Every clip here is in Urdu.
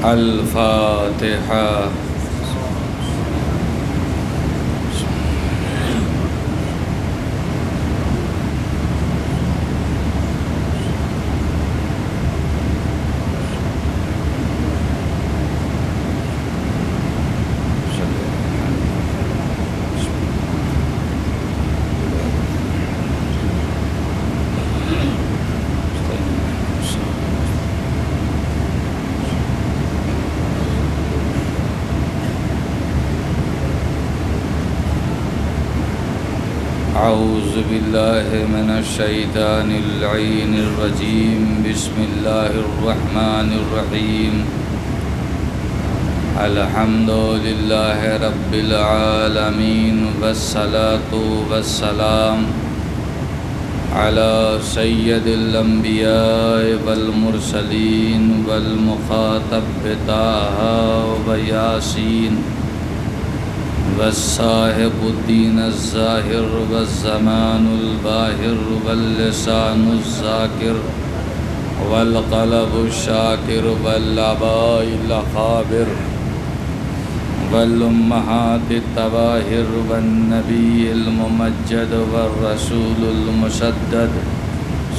الفاتحة. أعوذ بالله من الشيطان اللعين الرجيم. بسم الله الرحمن الرحيم. الحمد لله رب العالمين، والصلاة والسلام على سيد الأنبياء والمرسلين والمخاطب بطه وياسين والصاحب الدين الظاهر والزمان الباهر واللسان الذاكر والقلب الشاكر والآباء الأخابر والأمهات الطواهر والنبي الممجد والرسول المسدد.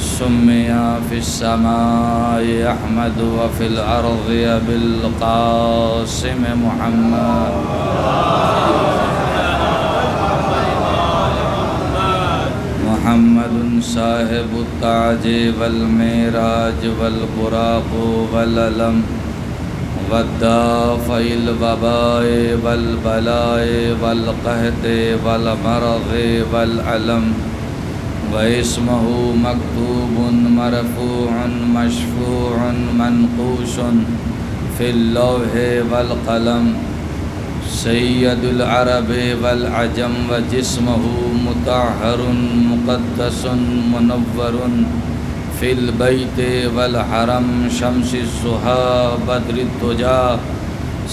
سمي في السماء أحمد وفي الأرض أبي القاسم محمد. محمد صاحب التاج والمعراج والبراق والعلم والدافع الوباء والبلاء والقحط والمرض والألم، واسمه مكتوب مرفوع مشفوع منقوش في اللوح والقلم. سید العرب والعجم وجسمه مطهر مقدس منور في البيت والحرم. شمس الضحى بدر الدجى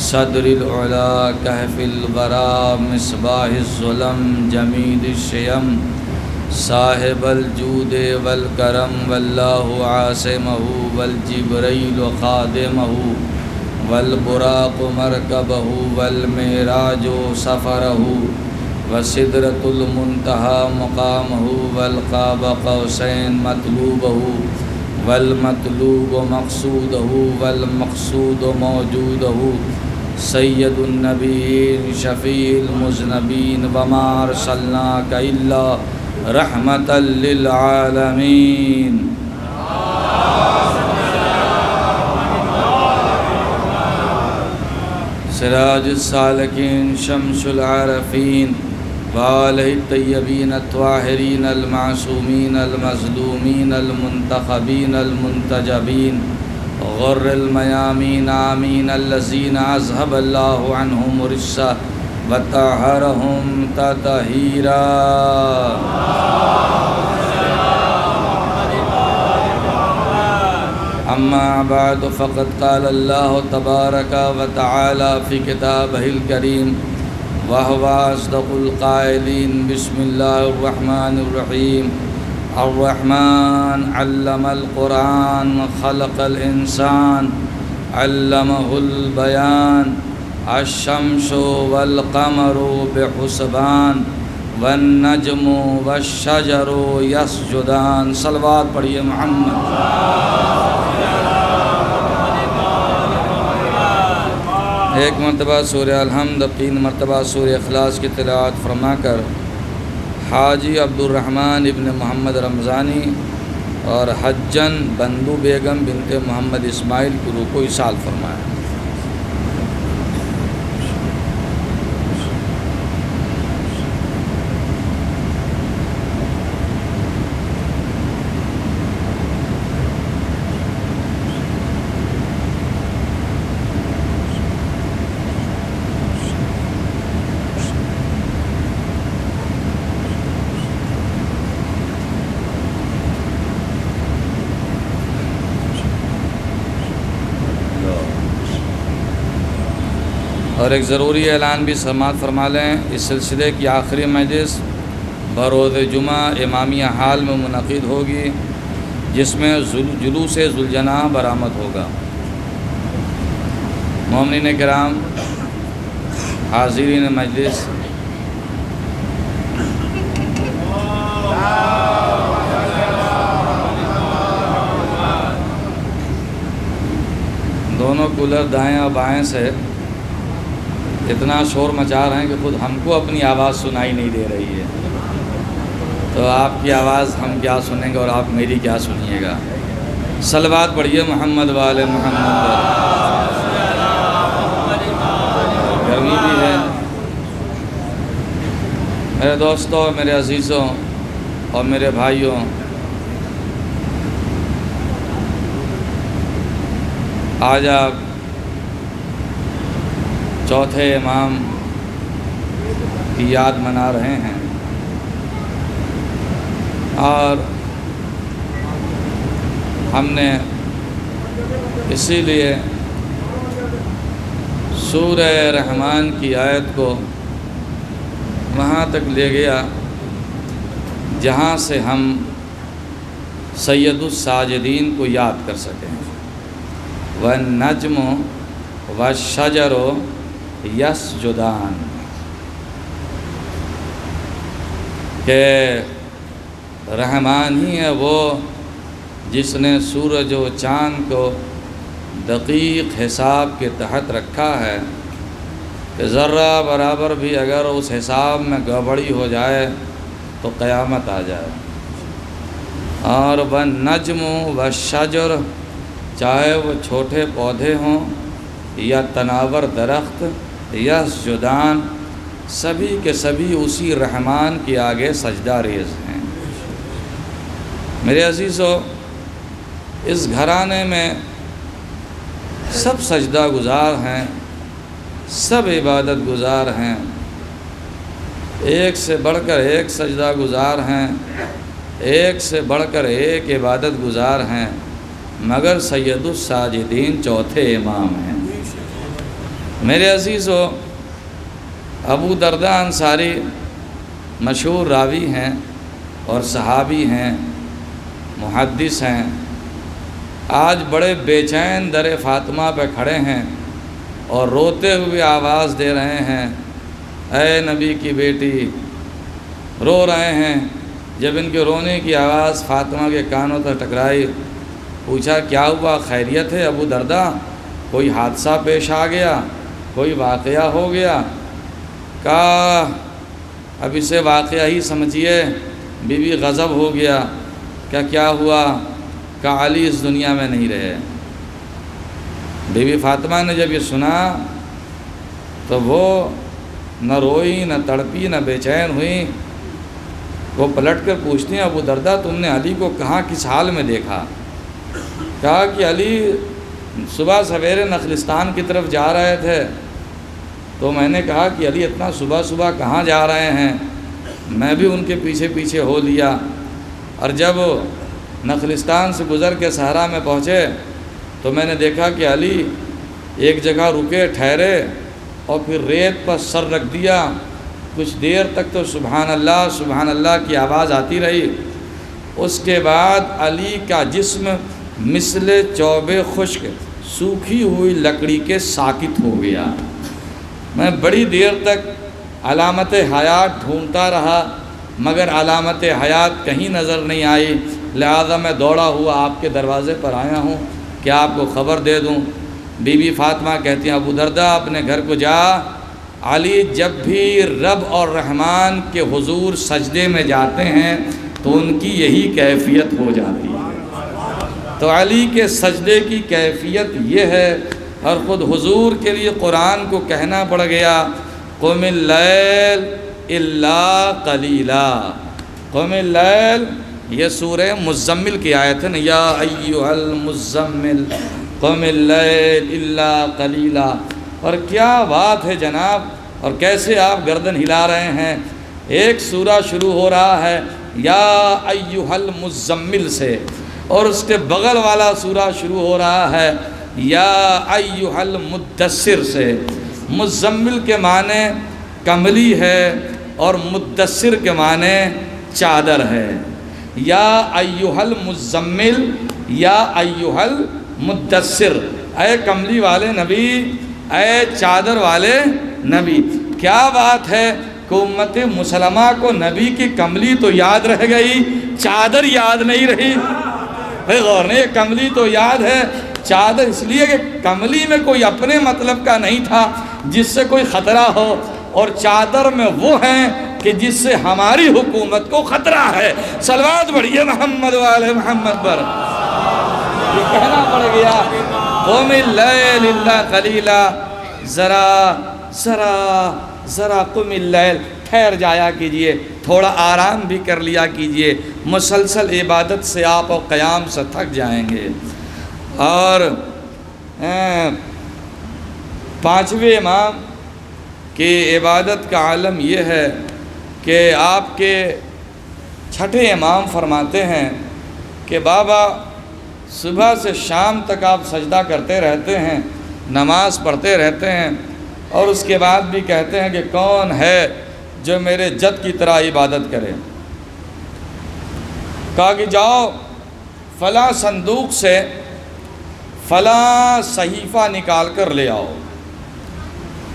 صدر العلا كهف الورى مصباح الظلم جميد الشيم. صاحب الجود والکرم واللہ عاصمہ والجبریل خادمہ والبراق مرکبہ والمعراج سفرہ وسدرۃ المنتہی مقامہ والقاب قوسین مطلوبہ والمطلوب مقصودہ والمقصود موجودہ. سید النبیین شفیع المذنبین وما ارسلناک الا رحمۃ للعالمین. سراج السالکین شمس العارفین وآلہ الطیبین الطاہرین المعصومین المظلومین المنتخبین المنتجبین غر المیامین آمین الذین اذهب اللہ عنہم الرجس وطہرہم تطہیرا. اما بعد فقد قال اللہ تبارک وتعالی فی کتابہ الکریم وہو اصدق القائلین. بسم اللہ الرحمن الرحیم. الرحمن علم القرآن خلق الانسان علمہ البیان. الشمس والقمر بحسبان والنجم والشجر یسجدان. صلوات پڑھیے محمد. ایک مرتبہ سورہ الحمد، 3 مرتبہ سورہ اخلاص کی تلاوت فرما کر حاجی عبد الرحمن ابن محمد رمضانی اور حجن بندو بیگم بنت محمد اسماعیل کی روح کو ایصال فرمایا. اور ایک ضروری اعلان بھی سماعت فرما لیں. اس سلسلے کی آخری مجلس بروز جمعہ امامیہ ہال میں منعقد ہوگی، جس میں جلوس ذوالجناح برآمد ہوگا. مومنین کرام، حاضرین مجلس، دونوں کولر دائیں اور بائیں سے اتنا شور مچا رہے ہیں کہ خود ہم کو اپنی آواز سنائی نہیں دے رہی ہے، تو آپ کی آواز ہم کیا سنیں گے اور آپ میری کیا سنیے گا؟ صلوات پڑھیے محمد والے محمد پر۔ گرمی بھی ہے میرے دوستوں، میرے عزیزوں اور میرے بھائیوں، آج آپ چوتھے امام کی یاد منا رہے ہیں، اور ہم نے اسی لیے سورہ رحمان کی آیت کو وہاں تک لے گیا جہاں سے ہم سید الساجدین کو یاد کر سکیں۔ وَالنَّجْمُ وَالشَّجَرُ یسجدان، کہ رحمان ہی ہے وہ جس نے سورج و چاند کو دقیق حساب کے تحت رکھا ہے کہ ذرہ برابر بھی اگر اس حساب میں گڑبڑی ہو جائے تو قیامت آ جائے۔ اور وَالنَّجْمُ وَالشَّجَرُ، چاہے وہ چھوٹے پودے ہوں یا تناور درخت، یسجدان، سبھی کے سبھی اسی رحمان کے آگے سجدہ ریز ہیں۔ میرے عزیزو، اس گھرانے میں سب سجدہ گزار ہیں، سب عبادت گزار ہیں، ایک سے بڑھ کر ایک سجدہ گزار ہیں، ایک سے بڑھ کر ایک عبادت گزار ہیں، مگر سید الساجدین چوتھے امام ہیں۔ میرے عزیزو، ابو درداء انصاری مشہور راوی ہیں اور صحابی ہیں، محدث ہیں، آج بڑے بے چین در فاطمہ پہ کھڑے ہیں اور روتے ہوئے آواز دے رہے ہیں، اے نبی کی بیٹی، رو رہے ہیں۔ جب ان کے رونے کی آواز فاطمہ کے کانوں تک ٹکرائی، پوچھا کیا ہوا، خیریت ہے ابو درداء؟ کوئی حادثہ پیش آ گیا، کوئی واقعہ ہو گیا؟ کہا اب اسے واقعہ ہی سمجھیے، بی بی غضب ہو گیا۔ کیا ہوا؟ کہ علی اس دنیا میں نہیں رہے۔ بی بی فاطمہ نے جب یہ سنا تو وہ نہ روئی، نہ تڑپی، نہ بے چین ہوئی۔ وہ پلٹ کر پوچھتی ہیں ابو درداء تم نے علی کو کہاں کس حال میں دیکھا؟ کہا کہ علی صبح سویرے نخلستان کی طرف جا رہے تھے، تو میں نے کہا کہ علی اتنا صبح صبح کہاں جا رہے ہیں؟ میں بھی ان کے پیچھے پیچھے ہو لیا، اور جب نخلستان سے گزر کے صحرا میں پہنچے تو میں نے دیکھا کہ علی ایک جگہ رکے، ٹھہرے، اور پھر ریت پر سر رکھ دیا۔ کچھ دیر تک تو سبحان اللہ کی آواز آتی رہی۔ اس کے بعد علی کا جسم مثل چوب خشک، سوکھی ہوئی لکڑی کے ساکت ہو گیا۔ میں بڑی دیر تک علامت حیات ڈھونڈتا رہا، مگر علامت حیات کہیں نظر نہیں آئی، لہذا میں دوڑا ہوا آپ کے دروازے پر آیا ہوں کہ آپ کو خبر دے دوں۔ بی بی فاطمہ کہتی ہیں ابو درداء اپنے گھر کو جا، علی جب بھی رب اور رحمان کے حضور سجدے میں جاتے ہیں تو ان کی یہی کیفیت ہو جاتی ہے۔ تو علی کے سجدے کی کیفیت یہ ہے، اور خود حضور کے لیے قرآن کو کہنا پڑ گیا، قم اللیل الا قلیلا۔ قم اللیل، یہ سورہ مزمل کی آیت ہے نا، یا ایھا المزمل قم اللیل الا قلیلا۔ اور کیا بات ہے جناب، اور کیسے آپ گردن ہلا رہے ہیں۔ ایک سورہ شروع ہو رہا ہے یا ایھا المزمل سے، اور اس کے بغل والا سورہ شروع ہو رہا ہے یا ایھا المدثر سے۔ مزمل کے معنی کملی ہے اور مدثر کے معنی چادر ہے۔ یا ایھا المزمل یا ایھا المدثر، اے کملی والے نبی، اے چادر والے نبی۔ کیا بات ہے کہ امت مسلمہ کو نبی کی کملی تو یاد رہ گئی، چادر یاد نہیں رہی۔ بھئی غور نہیں، کملی تو یاد ہے، چادر اس لیے کہ کملی میں کوئی اپنے مطلب کا نہیں تھا جس سے کوئی خطرہ ہو، اور چادر میں وہ ہیں کہ جس سے ہماری حکومت کو خطرہ ہے۔ صلوات بڑھیے محمد والے محمد پر۔ یہ کہنا پڑ گیا قم اللیل الا قلیلا، ذرا قم اللیل، ٹھہر جایا کیجئے، تھوڑا آرام بھی کر لیا کیجئے، مسلسل عبادت سے آپ اور قیام سے تھک جائیں گے۔ اور پانچویں امام کی عبادت کا عالم یہ ہے کہ آپ کے چھٹے امام فرماتے ہیں کہ بابا صبح سے شام تک آپ سجدہ کرتے رہتے ہیں، نماز پڑھتے رہتے ہیں، اور اس کے بعد بھی کہتے ہیں کہ کون ہے جو میرے جد کی طرح عبادت کرے۔ کہا کہ جاؤ فلاں صندوق سے فلاں صحیفہ نکال کر لے آؤ۔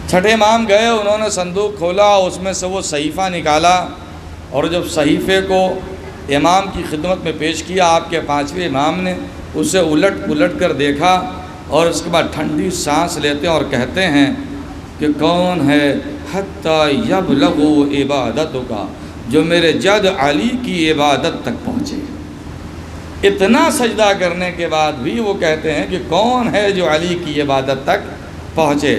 چھٹے امام گئے، انہوں نے صندوق کھولا، اس میں سے وہ صحیفہ نکالا، اور جب صحیفے کو امام کی خدمت میں پیش کیا، آپ کے پانچویں امام نے اسے الٹ پلٹ کر دیکھا، اور اس کے بعد ٹھنڈی سانس لیتے اور کہتے ہیں کہ کون ہے حتیٰ یبلغ عبادتک، جو میرے جد علی کی عبادت تک پہنچے۔ اتنا سجدہ کرنے کے بعد بھی وہ کہتے ہیں کہ کون ہے جو علی کی عبادت تک پہنچے۔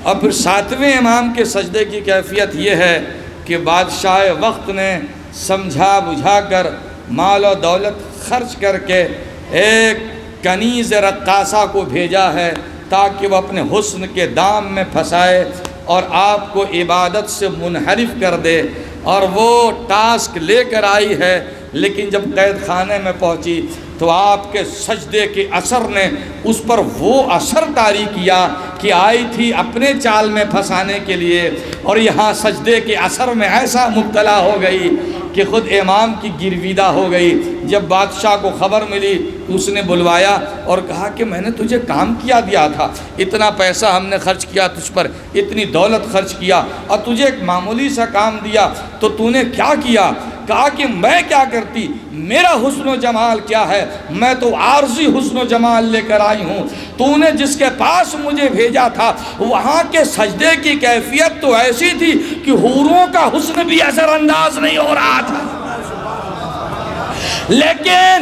اور پھر ساتویں امام کے سجدے کی کیفیت یہ ہے کہ بادشاہ وقت نے سمجھا بجھا کر مال و دولت خرچ کر کے ایک کنیز رقاصہ کو بھیجا ہے تاکہ وہ اپنے حسن کے دام میں پھنسائے اور آپ کو عبادت سے منحرف کر دے، اور وہ ٹاسک لے کر آئی ہے، لیکن جب قید خانے میں پہنچی تو آپ کے سجدے کے اثر نے اس پر وہ اثر طاری کیا کہ آئی تھی اپنے چال میں پھنسانے کے لیے، اور یہاں سجدے کے اثر میں ایسا مبتلا ہو گئی کہ خود امام کی گرویدہ ہو گئی۔ جب بادشاہ کو خبر ملی تو اس نے بلوایا اور کہا کہ میں نے تجھے کام کیا دیا تھا، اتنا پیسہ ہم نے خرچ کیا تجھ پر، اتنی دولت خرچ کیا، اور تجھے ایک معمولی سا کام دیا تو تو نے کیا کیا؟ کہا کہ میں کیا کرتی، میرا حسن و جمال کیا ہے، میں تو عارضی حسن و جمال لے کر آئی ہوں، تو نے جس کے پاس مجھے بھیجا تھا وہاں کے سجدے کی کیفیت تو ایسی تھی کہ حوروں کا حسن بھی اثر انداز نہیں ہو رہا تھا۔ لیکن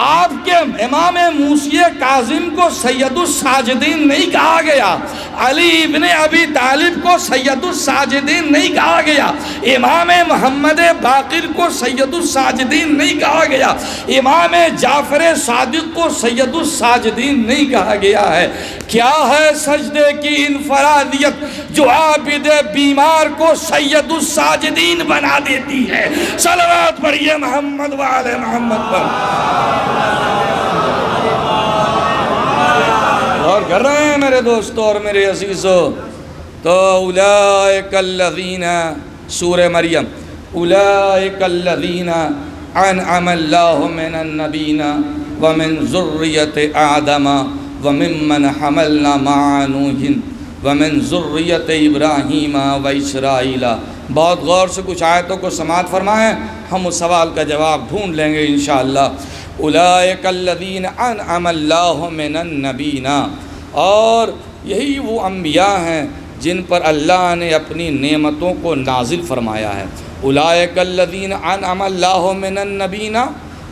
آپ کے امام موسی کاظم کو سید الساجدین نہیں کہا گیا، علی ابن ابی طالب کو سید الساجدین نہیں کہا گیا، امام محمد باقر کو سید الساجدین نہیں کہا گیا، امام جعفر صادق کو سید الساجدین نہیں کہا گیا ہے۔ کیا ہے سجدے کی انفرادیت جو عابد بیمار کو سید الساجدین بنا دیتی ہے؟ صلوات پڑھیے محمد وعلی محمد پر۔ اور کر رہے ہیں میرے دوستوں اور میرے عزیزوں، تو اولئک الذین، سورہ مریم، اولئک الذین انعم اللہ من النبیین ومن ذریۃ آدم وممن حملنا مع نوح ومن ذریۃ ابراہیم و اسرائیل۔ بہت غور سے کچھ آیتوں کو سماعت فرمائیں، ہم اس سوال کا جواب ڈھونڈ لیں گے انشاءاللہ۔ اولئک الذین انعم اللہ من النبیین، اور یہی وہ انبیاء ہیں جن پر اللہ نے اپنی نعمتوں کو نازل فرمایا ہے۔ اولئک الذین انعم اللہ من النبیین،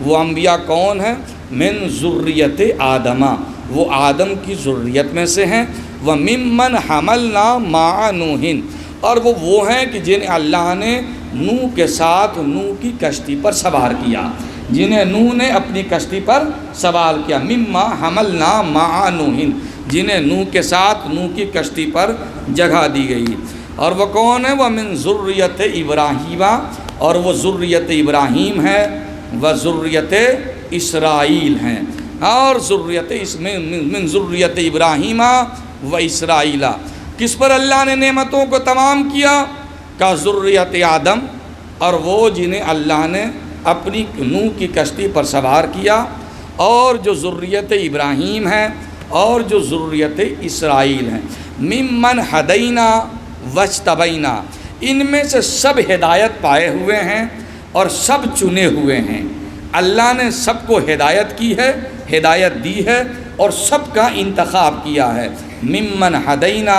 وہ انبیاء کون ہیں؟ من ذریۃ آدم، وہ آدم کی ذریت میں سے ہیں، وممن حملنا مع نوح، اور وہ ہیں کہ جنہیں اللہ نے نوح کے ساتھ نوح کی کشتی پر سوار کیا، جنہیں نوح نے اپنی کشتی پر سوار کیا، مما حملنا مع نوح، جنہیں نوح کے ساتھ نوح کی کشتی پر جگہ دی گئی۔ اور وہ کون ہے؟ وہ من ذریۃ ابراہیم، اور وہ ذریت ابراہیم ہے، وہ ذریت اسرائیل ہیں، اور ذریت من ذریت ابراہیم و اسرائیل۔ کس پر اللہ نے نعمتوں کو تمام کیا؟ کا ذریت آدم، اور وہ جنہیں اللہ نے اپنی نوح کی کشتی پر سوار کیا، اور جو ذریت ابراہیم ہے اور جو ذریت اسرائیل ہیں، ممن ہدینا وجتبینا، ان میں سے سب ہدایت پائے ہوئے ہیں اور سب چنے ہوئے ہیں۔ اللہ نے سب کو ہدایت کی ہے، ہدایت دی ہے اور سب کا انتخاب کیا ہے۔ ممن ہدینا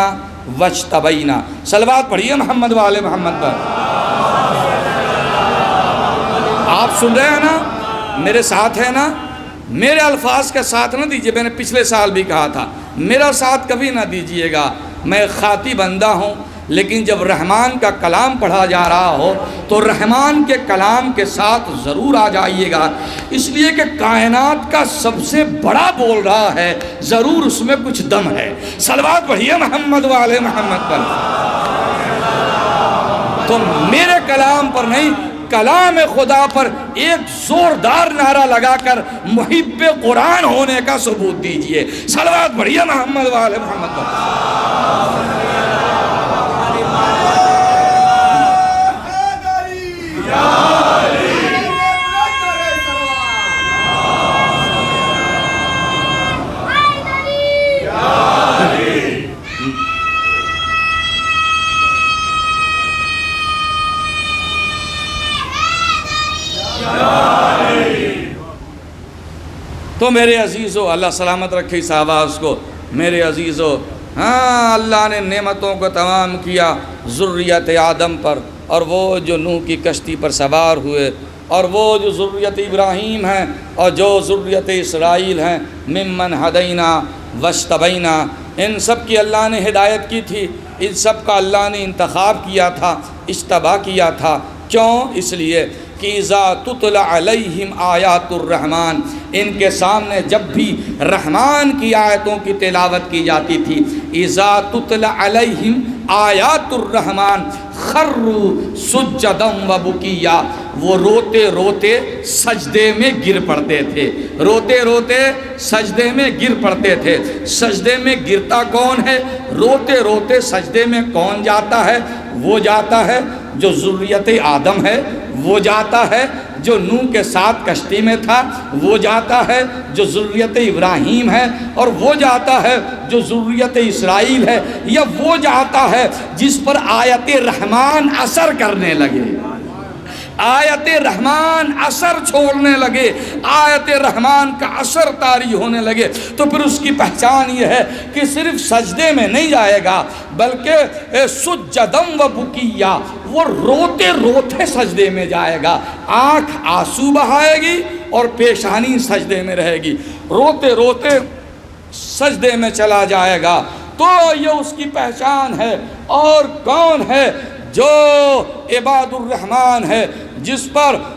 وجتبینا، صلوات پڑھیے محمد والے محمد پر۔ آپ سن رہے ہیں نا، میرے ساتھ ہے نا، میرے الفاظ کا ساتھ نہ دیجیے، میں نے پچھلے سال بھی کہا تھا میرا ساتھ کبھی نہ دیجیے گا، میں خاطی بندہ ہوں، لیکن جب رحمان کا کلام پڑھا جا رہا ہو تو رحمان کے کلام کے ساتھ ضرور آ جائیے گا، اس لیے کہ کائنات کا سب سے بڑا بول رہا ہے، ضرور اس میں کچھ دم ہے۔ صلوات پڑھیے محمد والے محمد پر۔ تو میرے کلام پر نہیں، کلام خدا پر ایک زوردار نعرہ لگا کر محب قرآن ہونے کا ثبوت دیجئے۔ صلوات پڑھیے محمد والے محمد پر۔ تو میرے عزیزو، اللہ سلامت رکھے اس آواز کو، میرے عزیزو، ہاں اللہ نے نعمتوں کو تمام کیا ذریت آدم پر، اور وہ جو نوح کی کشتی پر سوار ہوئے، اور وہ جو ذریت ابراہیم ہیں اور جو ذریت اسرائیل ہیں، ممن ہدینا وجتبینا، ان سب کی اللہ نے ہدایت کی تھی، ان سب کا اللہ نے انتخاب کیا تھا، اجتبا کیا تھا۔ کیوں؟ اس لیے کہ اذا تتلی علیہم آیات الرحمن، ان کے سامنے جب بھی رحمان کی آیتوں کی تلاوت کی جاتی تھی، اذا تتلی علیہم آیات الرحمن خروا سجدا وبکیا، وہ روتے روتے سجدے میں گر پڑتے تھے، روتے روتے سجدے میں گر پڑتے تھے۔ سجدے میں گرتا کون ہے؟ روتے روتے سجدے میں کون جاتا ہے؟ وہ جاتا ہے جو ذریت آدم ہے، وہ جاتا ہے جو نوح کے ساتھ کشتی میں تھا، وہ جاتا ہے جو ذریت ابراہیم ہے، اور وہ جاتا ہے جو ذریت اسرائیل ہے، یا وہ جاتا ہے جس پر آیت رحمان اثر کرنے لگے، آیت رحمان اثر چھوڑنے لگے، آیت رحمان کا اثر طاری ہونے لگے، تو پھر اس کی پہچان یہ ہے کہ صرف سجدے میں نہیں جائے گا بلکہ سجدم و بکیا، وہ روتے روتے سجدے میں جائے گا، آنکھ آنسو بہائے گی اور پیشانی سجدے میں رہے گی، روتے روتے سجدے میں چلا جائے گا۔ تو یہ اس کی پہچان ہے۔ اور کون ہے؟ جو عباد الرحمن ہے،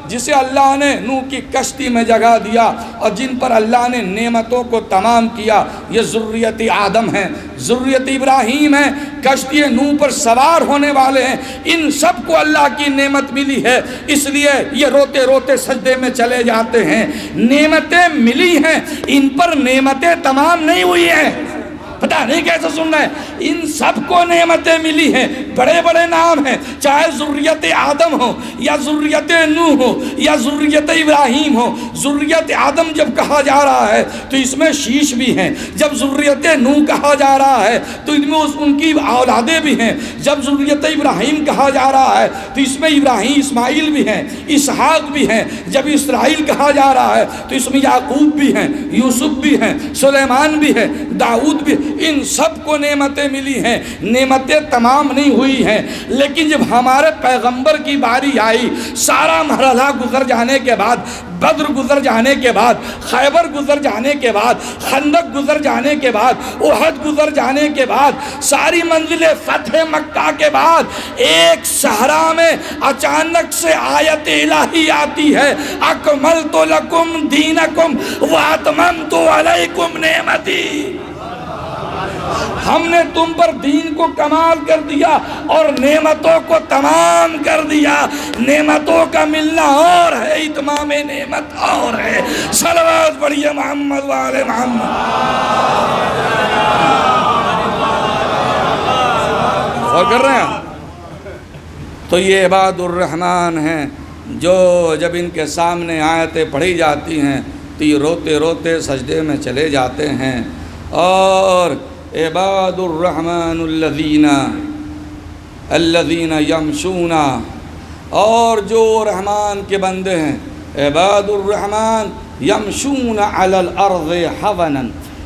جسے اللہ نے نوح کی کشتی میں جگہ دیا اور جن پر اللہ نے نعمتوں کو تمام کیا، یہ ذریت آدم ہیں، ذریت ابراہیم ہیں، کشتی نوح پر سوار ہونے والے ہیں، ان سب کو اللہ کی نعمت ملی ہے، اس لیے یہ روتے روتے سجدے میں چلے جاتے ہیں۔ نعمتیں ملی ہیں، ان پر نعمتیں تمام نہیں ہوئی ہیں، پتہ نہیں کیسے سننا ہے، ان سب کو نعمتیں ملی ہیں، بڑے بڑے نام ہیں، چاہے ذریت آدم ہو یا ذریت نوح ہو یا ذریت ابراہیم ہو۔ ذریت آدم جب کہا جا رہا ہے تو اس میں شیش بھی ہیں، جب ذریت نوح کہا جا رہا ہے تو ان میں ان کی اولادیں بھی ہیں، جب ذریت ابراہیم کہا جا رہا ہے تو اس میں ابراہیم اسماعیل بھی ہیں، اسحاق بھی ہیں، جب اسرائیل کہا جا رہا ہے تو اس میں یعقوب بھی ہیں، یوسف بھی ہیں، سلیمان بھی ہیں، داؤد بھی، ان سب کو نعمتیں ملی ہیں، نعمتیں تمام نہیں ہوئی ہیں۔ لیکن جب ہمارے پیغمبر کی باری آئی، سارا مرحلہ گزر جانے کے بعد، بدر گزر جانے کے بعد، خیبر گزر جانے کے بعد، خندق گزر جانے کے بعد، احد گزر جانے کے بعد، ساری منزل فتح مکہ کے بعد، ایک صحرا میں اچانک سے آیت الہی آتی ہے، اکملت لکم دینکم واتممت علیکم نعمتی، ہم نے تم پر دین کو کمال کر دیا اور نعمتوں کو تمام کر دیا۔ نعمتوں کا ملنا اور ہے، اتمام نعمت اور ہے۔ صلوات پڑھیے محمد والے محمد۔ اور کر رہے ہیں تو یہ عباد الرحمن ہیں، جو جب ان کے سامنے آیتیں پڑھی جاتی ہیں تو یہ روتے روتے سجدے میں چلے جاتے ہیں، اور عباد الرحمن الذین یمشون، اور جو رحمان کے بندے ہیں عباد الرحمن یمشون علی الارض حونا،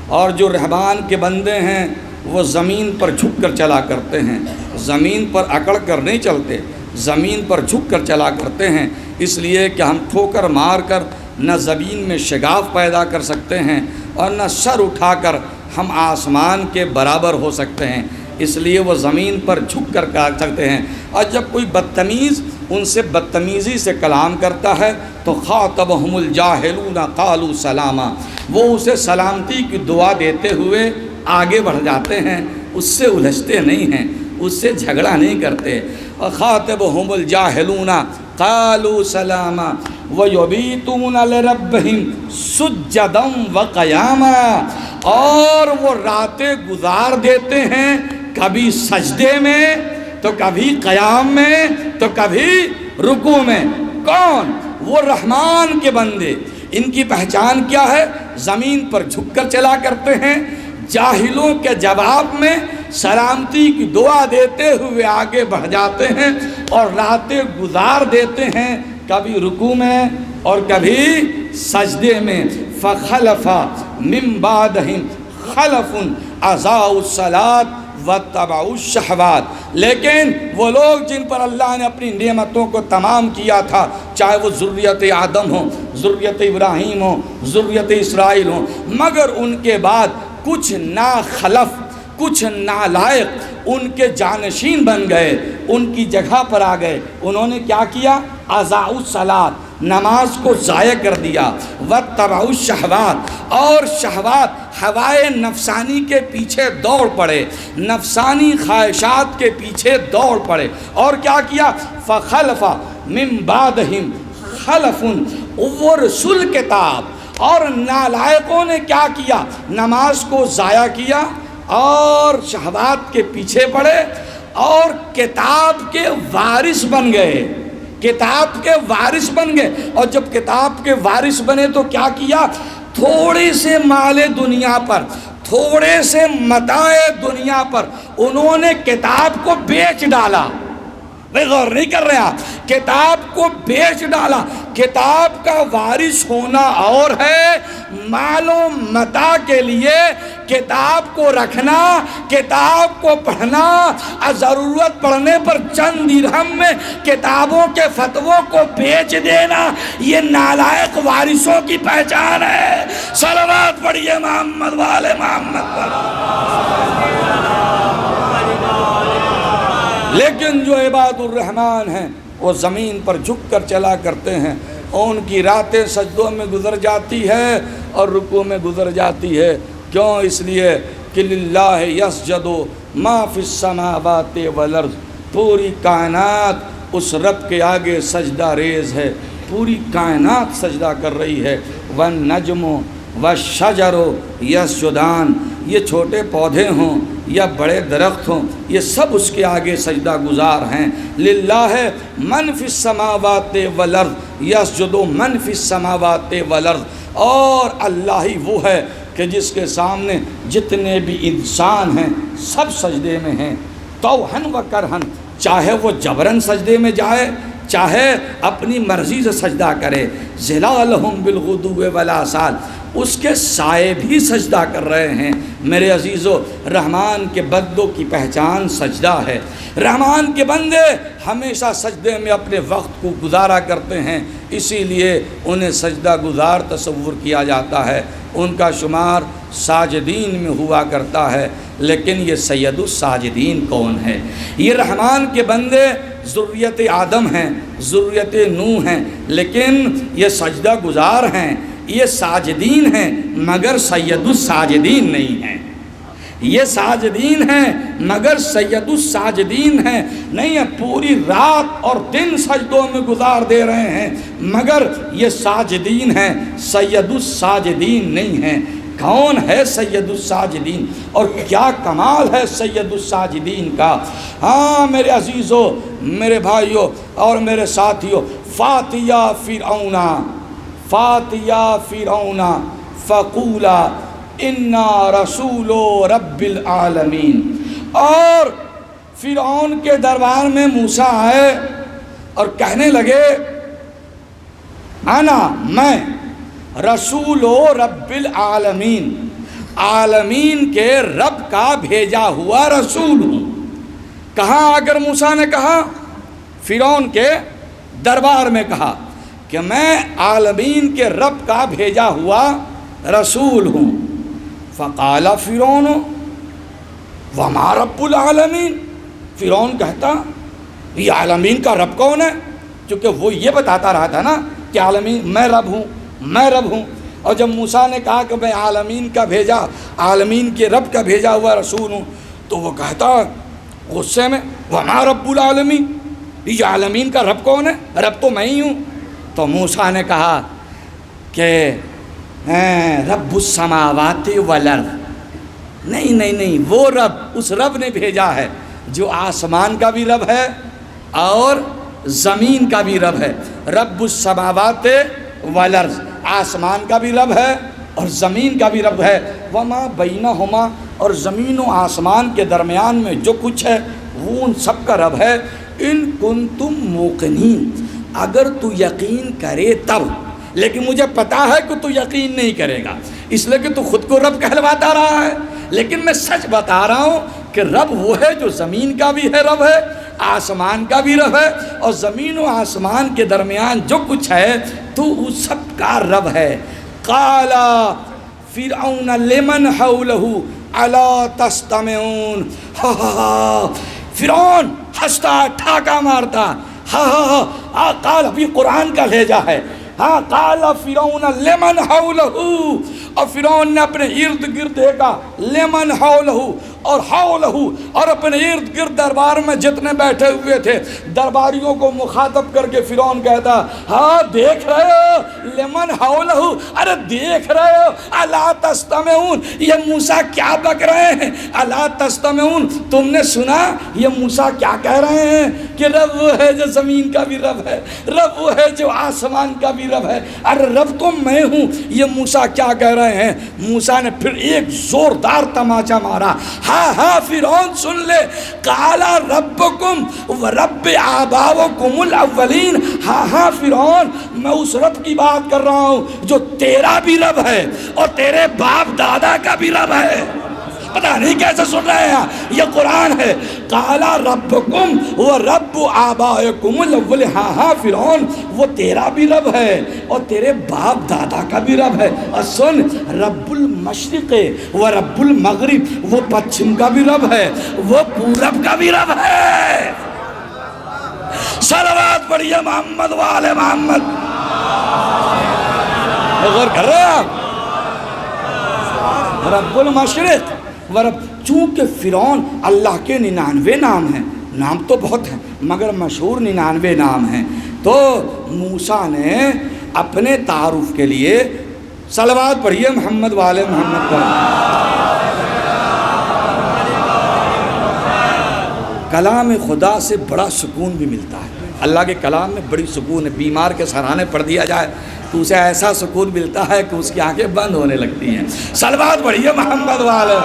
اور جو رحمان کے بندے ہیں وہ زمین پر جھک کر چلا کرتے ہیں، زمین پر اکڑ کر نہیں چلتے، زمین پر جھک کر چلا کرتے ہیں، اس لیے کہ ہم ٹھوکر مار کر نہ زمین میں شگاف پیدا کر سکتے ہیں اور نہ سر اٹھا کر ہم آسمان کے برابر ہو سکتے ہیں، اس لیے وہ زمین پر جھک کر سکتے ہیں۔ اور جب کوئی بدتمیز ان سے بدتمیزی سے کلام کرتا ہے تو خاطبہم الجاہلون قالوا سلاما، وہ اسے سلامتی کی دعا دیتے ہوئے آگے بڑھ جاتے ہیں، اس سے الجھتے نہیں ہیں، اس سے جھگڑا نہیں کرتے۔ خاطبہم الجاہلون قالوا سلاما ویبیتون لربہم سجدا وقیاما، اور وہ راتیں گزار دیتے ہیں کبھی سجدے میں تو کبھی قیام میں تو کبھی رکوع میں۔ کون؟ وہ رحمان کے بندے۔ ان کی پہچان کیا ہے؟ زمین پر جھک کر چلا کرتے ہیں، جاہلوں کے جواب میں سلامتی کی دعا دیتے ہوئے آگے بڑھ جاتے ہیں اور راتیں گزار دیتے ہیں کبھی رکوع میں اور کبھی سجدے میں۔ فخلف من بعدہم خلف اضاعوا الصلاۃ واتبعوا الشہوات، لیکن وہ لوگ جن پر اللہ نے اپنی نعمتوں کو تمام کیا تھا، چاہے وہ ذریت آدم ہو، ذریت ابراہیم ہو، ذریت اسرائیل ہو، مگر ان کے بعد کچھ ناخلف، کچھ نالائق ان کے جانشین بن گئے، ان کی جگہ پر آ گئے۔ انہوں نے کیا کیا؟ اضاعوا الصلاۃ، نماز کو ضائع کر دیا، واتبعوا الشہوات، اور شہوات ہوائے نفسانی کے پیچھے دوڑ پڑے، نفسانی خواہشات کے پیچھے دوڑ پڑے۔ اور کیا کیا؟ فخلف من بعدہم خلف ورثوا الکتاب، اور نالائقوں نے کیا کیا؟ نماز کو ضائع کیا اور شہوات کے پیچھے پڑے اور کتاب کے وارث بن گئے، کتاب کے وارث بن گئے۔ اور جب کتاب کے وارث بنے تو کیا کیا؟ تھوڑے سے مال دنیا پر، تھوڑے سے متاع دنیا پر انہوں نے کتاب کو بیچ ڈالا۔ غور نہیں کر رہے آپ؟ کتاب کو بیچ ڈالا۔ کتاب کا وارث ہونا اور ہے، مال و متاع کے لیے کتاب کو رکھنا، کتاب کو پڑھنا، اور ضرورت پڑنے پر چند درہم میں کتابوں کے فتووں کو بیچ دینا، یہ نالائق وارثوں کی پہچان ہے۔ صلوات پڑھیے محمد والے محمد پر۔ لیکن جو عباد الرحمن ہیں وہ زمین پر جھک کر چلا کرتے ہیں، اور ان کی راتیں سجدوں میں گزر جاتی ہے اور رکوع میں گزر جاتی ہے۔ کیوں؟ اس لیے کہ للہ یسجد ما فی السماوات والارض، پوری کائنات اس رب کے آگے سجدہ ریز ہے، پوری کائنات سجدہ کر رہی ہے۔ والنجم والشجر یسجدان، یہ چھوٹے پودے ہوں یا بڑے درخت ہوں، یہ سب اس کے آگے سجدہ گزار ہیں۔ للہ من فی السماوات والارض یسجد من فی السماوات والارض، اور اللہ ہی وہ ہے کہ جس کے سامنے جتنے بھی انسان ہیں سب سجدے میں ہیں، توہن و کرہن، چاہے وہ جبرن سجدے میں جائے چاہے اپنی مرضی سے سجدہ کرے۔ ظلالہم بالغدو والآصال، اس کے سائے بھی سجدہ کر رہے ہیں۔ میرے عزیزو، رحمان کے بندوں کی پہچان سجدہ ہے۔ رحمان کے بندے ہمیشہ سجدے میں اپنے وقت کو گزارا کرتے ہیں، اسی لیے انہیں سجدہ گزار تصور کیا جاتا ہے۔ ان کا شمار ساجدین میں ہوا کرتا ہے، لیکن یہ سید الساجدین کون ہے؟ یہ رحمان کے بندے ذریت آدم ہیں، ذریت نوح ہیں، لیکن یہ سجدہ گزار ہیں، یہ ساجدین ہیں، مگر سید الساجدین نہیں ہیں۔ یہ ساجدین ہیں مگر سید الساجدین ہیں نہیں ہیں، پوری رات اور دن سجدوں میں گزار دے رہے ہیں، مگر یہ ساجدین ہیں، سید الساجدین نہیں ہیں۔ کون ہے سید الساجدین اور کیا کمال ہے سید الساجدین کا؟ ہاں میرے عزیزو، میرے بھائیو اور میرے ساتھیو، فاتیا فرعون فقولا انا رسول رب العالمین۔ اور فرعون کے دربار میں موسیٰ آئے اور کہنے لگے انا میں رسول رب العالمین، عالمین کے رب کا بھیجا ہوا رسول ہوں۔ کہاں آ کر موسیٰ نے کہا؟ فرعون کے دربار میں کہا کہ میں عالمین کے رب کا بھیجا ہوا رسول ہوں۔ فقال فرعون وما رب العالمین، فرعون کہتا یہ عالمین کا رب کون ہے؟ کیونکہ وہ یہ بتاتا رہا تھا نا کہ عالمین میں رب ہوں، میں رب ہوں۔ اور جب موسیٰ نے کہا کہ میں عالمین کے رب کا بھیجا ہوا رسول ہوں، تو وہ کہتا غصے میں وما رب العالمین، یہ عالمین کا رب کون ہے؟ رب تو میں ہی ہوں۔ تو موسیٰ نے کہا کہ رب السماوات والارض، نہیں، وہ رب، اس رب نے بھیجا ہے جو آسمان کا بھی رب ہے اور زمین کا بھی رب ہے۔ رب السماوات والارض، آسمان کا بھی رب ہے اور زمین کا بھی رب ہے، وما بینہما، اور زمین و آسمان کے درمیان میں جو کچھ ہے وہ ان سب کا رب ہے۔ ان کنتم موقنین، اگر تو یقین کرے تب، لیکن مجھے پتا ہے کہ تو یقین نہیں کرے گا، اس لیے کہ تو خود کو رب کہلواتا رہا ہے، لیکن میں سچ بتا رہا ہوں کہ رب وہ ہے جو زمین کا بھی ہے رب ہے، آسمان کا بھی رب ہے، اور زمین و آسمان کے درمیان جو کچھ ہے تو اس سب کا رب ہے۔ قال فرعون لمن حولہ الا تستمعون، فرعون ہنستا ٹھاکا مارتا، قال، ابھی قرآن کا لہجہ ہے، قال فرعون لمن حولہ، اور فرعون نے اپنے ارد گرد دیکھا، لمن حولہ، اور حولہ، اور اپنے ارد گرد دربار میں جتنے بیٹھے ہوئے تھے درباریوں کو مخاطب کر کے فرعون کہتا دیکھ رہے ہو لمن حولہ، ارے دیکھ رہے ہو، الا تستمعون، یہ موسیٰ کیا بک رہے ہیں، الا تستمعون، تم نے سنا یہ موسیٰ کیا کہہ رہے ہیں کہ رب وہ ہے جو زمین کا بھی رب ہے، رب وہ ہے جو آسمان کا بھی رب ہے، ارے رب تو میں ہوں، یہ موسیٰ کیا کہہ رہے ہیں؟ موسیٰ نے پھر ایک زوردار تماچا مارا، فرعون سن لے، قال ربکم ورب آباؤکم الاولین، فرعون میں اس رب کی بات کر رہا ہوں جو تیرا بھی رب ہے اور تیرے باپ دادا کا بھی رب ہے۔ پتہ نہیں کیسے سن رہے ہیں، یہ قرآن ہے۔ قال ربکم ورب آبائکم الاول، فرعون وہ تیرا بھی رب ہے اور تیرے باپ دادا کا بھی رب ہے، اور سن، رب المشرق و رب المغرب، وہ پچھم کا بھی رب ہے، وہ پورب کا بھی رب ہے۔ صلوات پڑھیے محمد وآل محمد۔ غور کر رہے ہیں رب المشرق ورب، چونکہ فرعون اللہ کے 99 نام ہیں، نام تو بہت ہیں مگر مشہور 99 نام ہیں، تو موسیٰ نے اپنے تعارف کے لیے صلوات پڑھیے محمد والے محمد پر۔ کلام خدا سے بڑا سکون بھی ملتا ہے، اللہ کے کلام میں بڑی سکون ہے، بیمار کے سرانے پڑھ دیا جائے تو اسے ایسا سکون ملتا ہے کہ اس کی آنکھیں بند ہونے لگتی ہیں۔ صلوات پڑھیے محمد والے۔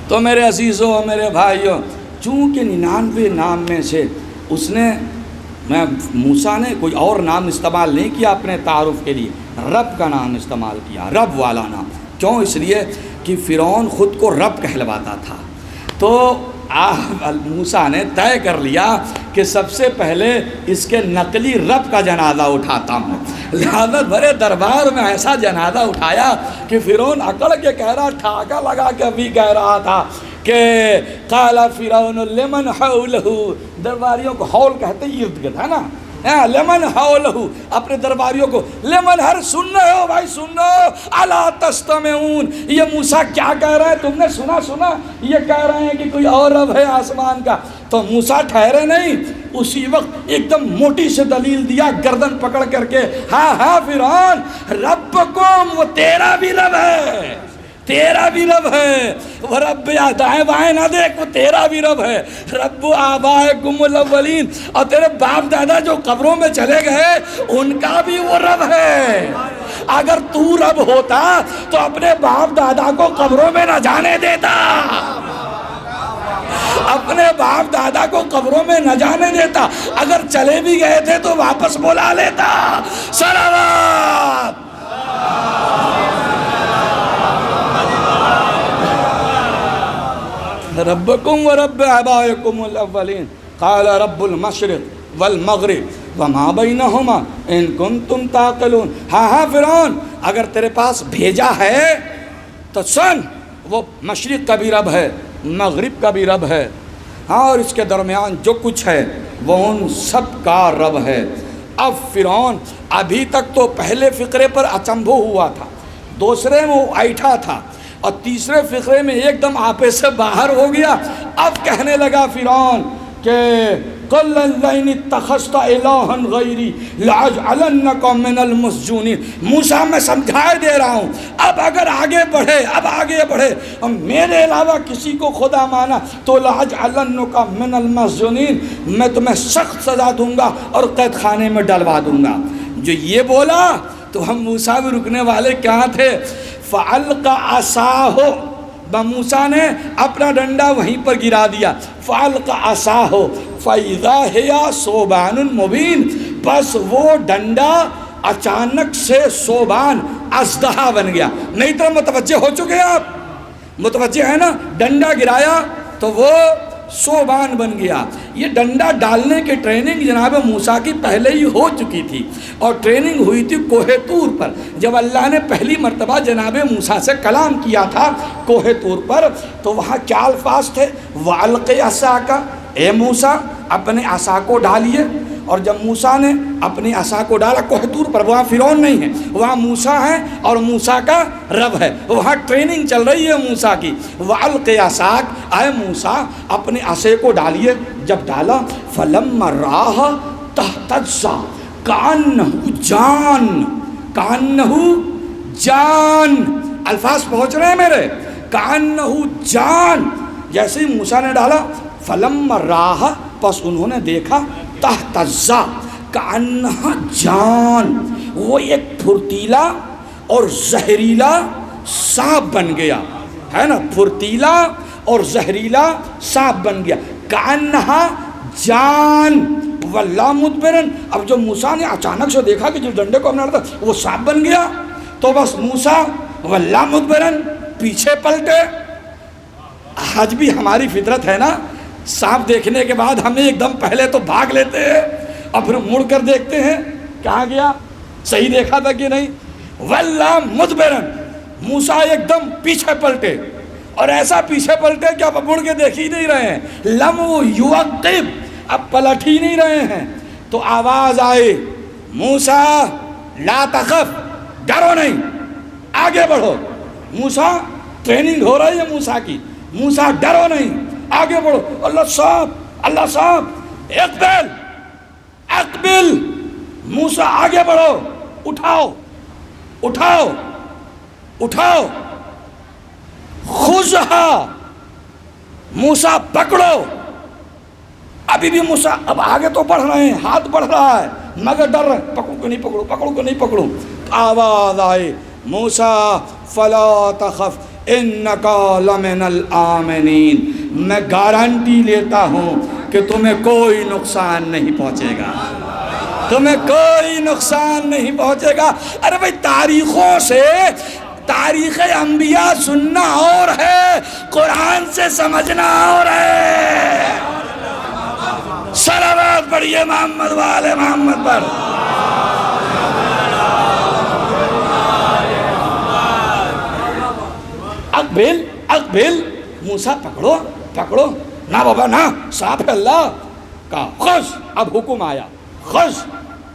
تو میرے عزیزوں اور میرے بھائیوں، چونکہ 99 نام میں سے اس نے موسیٰ نے کوئی اور نام استعمال نہیں کیا اپنے تعارف کے لیے، رب کا نام استعمال کیا، رب والا نام۔ کیوں؟ اس لیے کہ فرعون خود کو رب کہلواتا تھا، تو موسیٰ نے طے کر لیا کہ سب سے پہلے اس کے نقلی رب کا جنازہ اٹھاتا ہوں، لہذا بڑے دربار میں ایسا جنازہ اٹھایا کہ فرعون اکڑ کے کہہ رہا، ٹھاکا لگا کے ابھی کہہ رہا تھا کہ قال فرعون لمن حولہ، درباریوں کو حول کہتے ارد گرد ہے نا، لمن حولہ، اپنے درباریوں کو لمن، ہر سن رہے ہو بھائی، سنو، الا تستمعون، یہ موسیٰ کیا کہہ رہے ہیں، تم نے سنا، یہ کہہ رہے ہیں کہ کوئی اور رب ہے آسمان کا۔ تو موسیٰ ٹھہرے نہیں، اسی وقت ایک دم موٹی سے دلیل دیا گردن پکڑ کر کے، فرعون ربکم، وہ تیرا بھی رب ہے، تیرا بھی رب ہے، وہ رب دائیں بائیں نہ دیکھ، وہ تیرا بھی رب ہے، رب آبائکم الاولین، اور تیرے باپ دادا جو قبروں میں چلے گئے ان کا بھی وہ رب ہے۔ اگر تو رب ہوتا تو اپنے باپ دادا کو قبروں میں نہ جانے دیتا، اپنے باپ دادا کو قبروں میں نہ جانے دیتا، اگر چلے بھی گئے تھے تو واپس بلا لیتا۔ صلوات۔ ربکم و رب آبائکم الاولین قال رب المشرق والمغرب وما بینہما ان کنتم تعقلون۔ ہاں فرعون، اگر تیرے پاس بھیجا ہے تو سن، وہ مشرق کا بھی رب ہے، مغرب کا بھی رب ہے، ہاں، اور اس کے درمیان جو کچھ ہے وہ ان سب کا رب ہے۔ اب فرعون ابھی تک تو پہلے فقرے پر اچنبھو ہوا تھا، دوسرے میں وہ ایٹھا تھا، اور تیسرے فقرے میں ایک دم آپے سے باہر ہو گیا۔ اب کہنے لگا فرعون کہ قل لئن اتخذت الہا غیری لاجعلنک من المسجونین۔ موسیٰ میں سمجھائے دے رہا ہوں، اب اگر آگے بڑھے اور میرے علاوہ کسی کو خدا مانا تو لاجعلنک من المسجونین، میں تمہیں سخت سزا دوں گا اور قید خانے میں ڈلوا دوں گا۔ جو یہ بولا تو ہم موسیٰ بھی رکنے والے کہاں تھے؟ فَأَلْقَ عَصَاهُ، موسیٰ نے اپنا ڈنڈا وہیں پر گرا دیا۔ فَأَلْقَ عَصَاهُ فَإِذَا هِيَ ثُوبَانٌ مُبِينٌ، بس وہ ڈنڈا اچانک سے ثوبان، اژدہا بن گیا۔ نہیں تو متوجہ ہو چکے آپ، متوجہ ہے نا، ڈنڈا گرایا تو وہ ثوبان بن گیا۔ یہ ڈنڈا ڈالنے کی ٹریننگ جناب موسیٰ کی پہلے ہی ہو چکی تھی، اور ٹریننگ ہوئی تھی کوہ طور پر، جب اللہ نے پہلی مرتبہ جناب موسیٰ سے کلام کیا تھا کوہ طور پر، تو وہاں کیا الفاظ تھے؟ وَأَلْقِ عَصَاكَ، اے موسیٰ اپنے عصا کو ڈالیے۔ اور جب موسیٰ نے اپنی عصا کو ڈالا کوہ طور پر، وہاں فرعون نہیں ہے، وہاں موسیٰ ہے اور موسیٰ کا رب ہے، وہاں ٹریننگ چل رہی ہے موسیٰ کی۔ وَأَلْقِ عَصَاكَ، اے موسیٰ اپنے عصے کو ڈالیے۔ جب ڈالا فَلَمَّا رَآهَا تَهْتَزُّ كَأَنَّهُ جان، الفاظ پہنچ رہے ہیں میرے، كَأَنَّهُ جان۔ جیسے ہی موسیٰ نے ڈالا فَلَمَّا رَآهَا، پس انہوں نے دیکھا تہتزّ كَأَنَّهَا جان، وہ ایک پھرتیلا اور زہریلا سانپ بن گیا، ہے نا، پھرتیلا اور زہریلا سانپ بن گیا۔ كَأَنَّهَا جان وَلَّا مُدْبِرًا، اب جو موسیٰ نے اچانک سے دیکھا کہ جو ڈنڈے کو اپنا تھا وہ سانپ بن گیا، تو بس موسیٰ وَلَّا مُدْبِرًا، پیچھے پلٹے۔ آج بھی ہماری فطرت ہے نا، سانپ دیکھنے کے بعد ہمیں ایک دم پہلے تو بھاگ لیتے ہیں اور پھر مڑ کر دیکھتے ہیں کہاں گیا، صحیح دیکھا تھا کہ نہیں۔ وَلَّا مُدْبِرًا، موسیٰ ایک دم پیچھے پلٹے، اور ایسا پیچھے پلٹے کہ اب مڑ کے دیکھ ہی نہیں رہے ہیں، لم یعقب، اب پلٹ ہی نہیں رہے ہیں۔ تو آواز آئی موسیٰ لا تخف، ڈرو نہیں، آگے بڑھو۔ موسیٰ ٹریننگ ہو رہی ہے موسیٰ کی، موسیٰ ڈرو نہیں، آگے بڑھو۔ اللہ صاحب اقبل، موسیٰ آگے بڑھو، اٹھاؤ، خذھا، موسیٰ پکڑو۔ ابھی بھی موسیٰ اب آگے تو بڑھ رہے ہیں، ہاتھ بڑھ رہا ہے مگر ڈر رہے ہیں، پکڑو کہ نہیں پکڑوں۔ آواز آئے موسیٰ فلا تخف انک لمن الآمنین، میں گارنٹی لیتا ہوں کہ تمہیں کوئی نقصان نہیں پہنچے گا، تمہیں کوئی نقصان نہیں پہنچے گا۔ ارے بھائی تاریخوں سے، تاریخ انبیاء سننا اور ہے، قرآن سے سمجھنا اور ہے۔ صلوات پڑھیے محمد والے محمد پر۔ اقبل، موسیٰ پکڑو، نہ بابا نہ، صاف ہے اللہ کا، خذ، اب حکم آیا، خذ،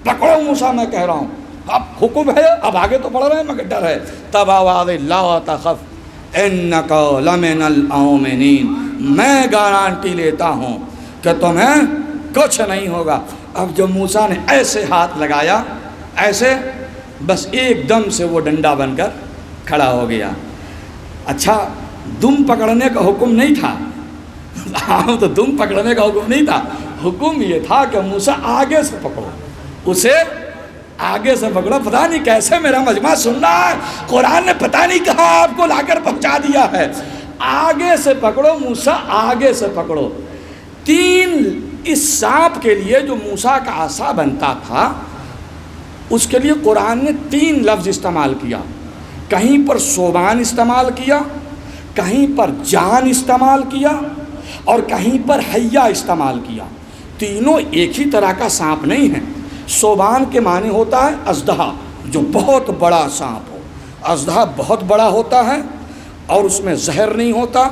پکڑو موسیٰ، میں کہہ رہا ہوں، اب حکم ہے، اب آگے تو بڑھ رہے ہیں مگر ڈر ہے۔ تب آواز لا تخف انک لمن الآمنین، میں گارنٹی لیتا ہوں کہ تمہیں کچھ نہیں ہوگا۔ اب جب موسیٰ نے ایسے ہاتھ لگایا، ایسے، بس ایک دم سے وہ ڈنڈا بن کر کھڑا ہو گیا۔ اچھا دم پکڑنے کا حکم نہیں تھا، ہاں تو دم پکڑنے کا حکم نہیں تھا، حکم یہ تھا کہ موسیٰ آگے سے پکڑو، اسے آگے سے پکڑو۔ پتہ نہیں کیسے میرا مجمع سن رہا ہے، قرآن نے پتہ نہیں کہاں آپ کو لا کر پہنچا دیا ہے۔ آگے سے پکڑو موسیٰ، آگے سے پکڑو۔ اس سانپ کے لیے جو موسیٰ کا عصا بنتا تھا، اس کے لیے قرآن نے 3 لفظ استعمال کیا، کہیں پر ثوبان استعمال کیا، کہیں پر جان استعمال کیا، اور کہیں پر حیہ استعمال کیا۔ تینوں ایک ہی طرح کا سانپ نہیں ہے۔ ثوبان کے معنی ہوتا ہے اژدہا، جو بہت بڑا سانپ ہو۔ اژدہا بہت بڑا ہوتا ہے اور اس میں زہر نہیں ہوتا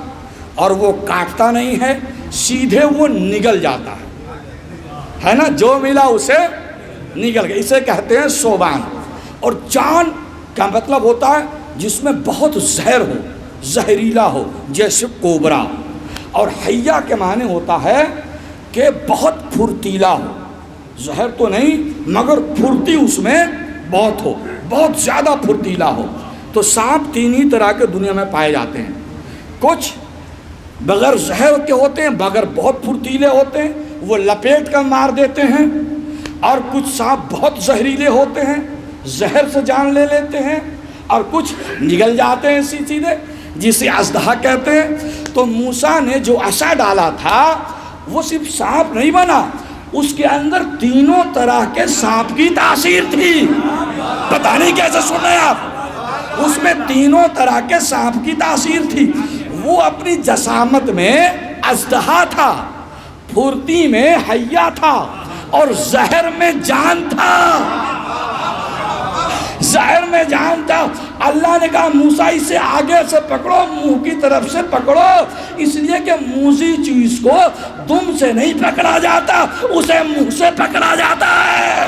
اور وہ کاٹتا نہیں ہے، سیدھے وہ نگل جاتا ہے نا، جو ملا اسے نگل گیا، اسے کہتے ہیں ثوبان۔ اور جان کا مطلب ہوتا ہے جس میں بہت زہر ہو، زہریلا ہو، جیسے کوبرا۔ اور حیہ کے معنی ہوتا ہے کہ بہت پھرتیلا ہو، زہر تو نہیں مگر پھرتی اس میں بہت ہو، بہت زیادہ پھرتیلا ہو۔ تو سانپ 3 ہی طرح کے دنیا میں پائے جاتے ہیں، کچھ بغیر زہر کے ہوتے ہیں، بغیر بہت پھرتیلے ہوتے ہیں، وہ لپیٹ کر مار دیتے ہیں، اور کچھ سانپ بہت زہریلے ہوتے ہیں، زہر سے جان لے لیتے ہیں، اور کچھ نگل جاتے ہیں سیدھے، جسے اژدہا کہتے ہیں۔ تو موسیٰ نے جو عصا ڈالا تھا وہ صرف سانپ نہیں بنا، اس کے اندر 3 طرح کے سانپ کی تاثیر تھی۔ پتہ نہیں کیسے سن رہے ہیں آپ، اس میں 3 طرح کے سانپ کی تاثیر تھی۔ وہ اپنی جسامت میں اژدہا تھا، پھرتی میں حیہ تھا، اور زہر میں جان تھا، زہر میں جان تھا۔ اللہ نے کہا موسیٰ اسے آگے سے پکڑو، منہ کی طرف سے پکڑو، اس لیے کہ موذی چیز کو دم سے نہیں پکڑا جاتا، اسے منہ سے پکڑا جاتا ہے۔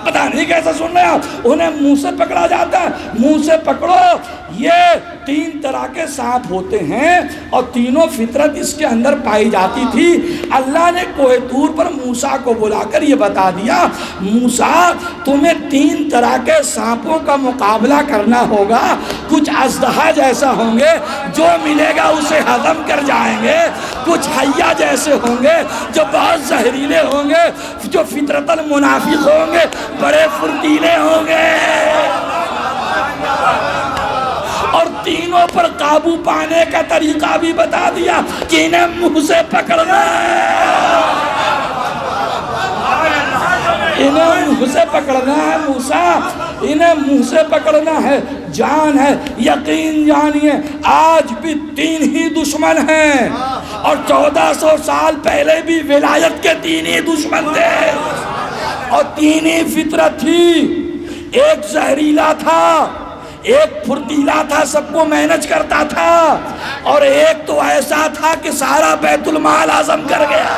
پتہ نہیں کیسا سن رہے ہیں، انہیں منہ سے پکڑا جاتا ہے، منہ سے پکڑو۔ یہ 3 طرح کے سانپ ہوتے ہیں اور تینوں فطرت اس کے اندر پائی جاتی تھی۔ اللہ نے کوہ طور پر موسیٰ کو بلا کر یہ بتا دیا، موسیٰ تمہیں 3 طرح کے سانپوں کا مقابلہ کرنا ہوگا، کچھ اژدہا جیسا ہوں گے، جو ملے گا اسے ہضم کر جائیں گے، کچھ حیہ جیسے ہوں گے جو بہت زہریلے ہوں گے، جو فطرتاً منافق ہوں گے، بڑے پھرتیلے ہوں گے، اور تینوں پر قابو پانے کا طریقہ بھی بتا دیا کہ انہیں منہ سے پکڑنا ہے، انہیں منہ سے پکڑنا ہے موسیٰ، انہیں منہ سے پکڑنا ہے۔ جان ہے، یقین جانیے آج بھی 3 ہی دشمن ہیں، اور 1400 سال پہلے بھی ولایت کے 3 ہی دشمن تھے، اور 3 ہی فطرت تھی۔ ایک زہریلا تھا، ایک پھرتیلا تھا، سب کو مینج کرتا تھا، اور ایک تو ایسا تھا کہ سارا بیت المال ہضم کر گیا۔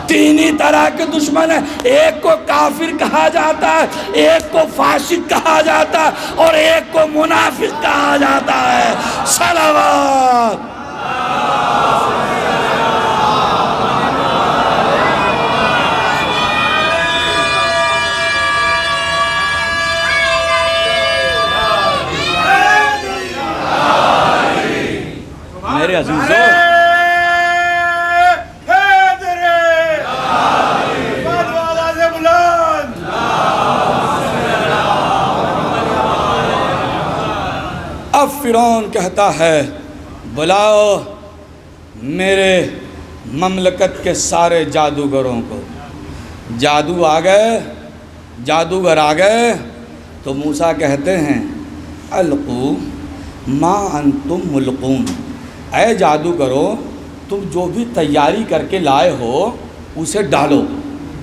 3 ہی طرح کے دشمن ہیں، ایک کو کافر کہا جاتا ہے، ایک کو فاسق کہا جاتا ہے، اور ایک کو منافق کہا جاتا ہے۔ صلوات۔ میرے عزیزوں، اب فرعون کہتا ہے بلاؤ میرے مملکت کے سارے جادوگروں کو۔ جادو آ گئے، جادوگر آ گئے، تو موسیٰ کہتے ہیں القوا ما انتم ملقون، اے جادوگرو تم جو بھی تیاری کر کے لائے ہو اسے ڈالو،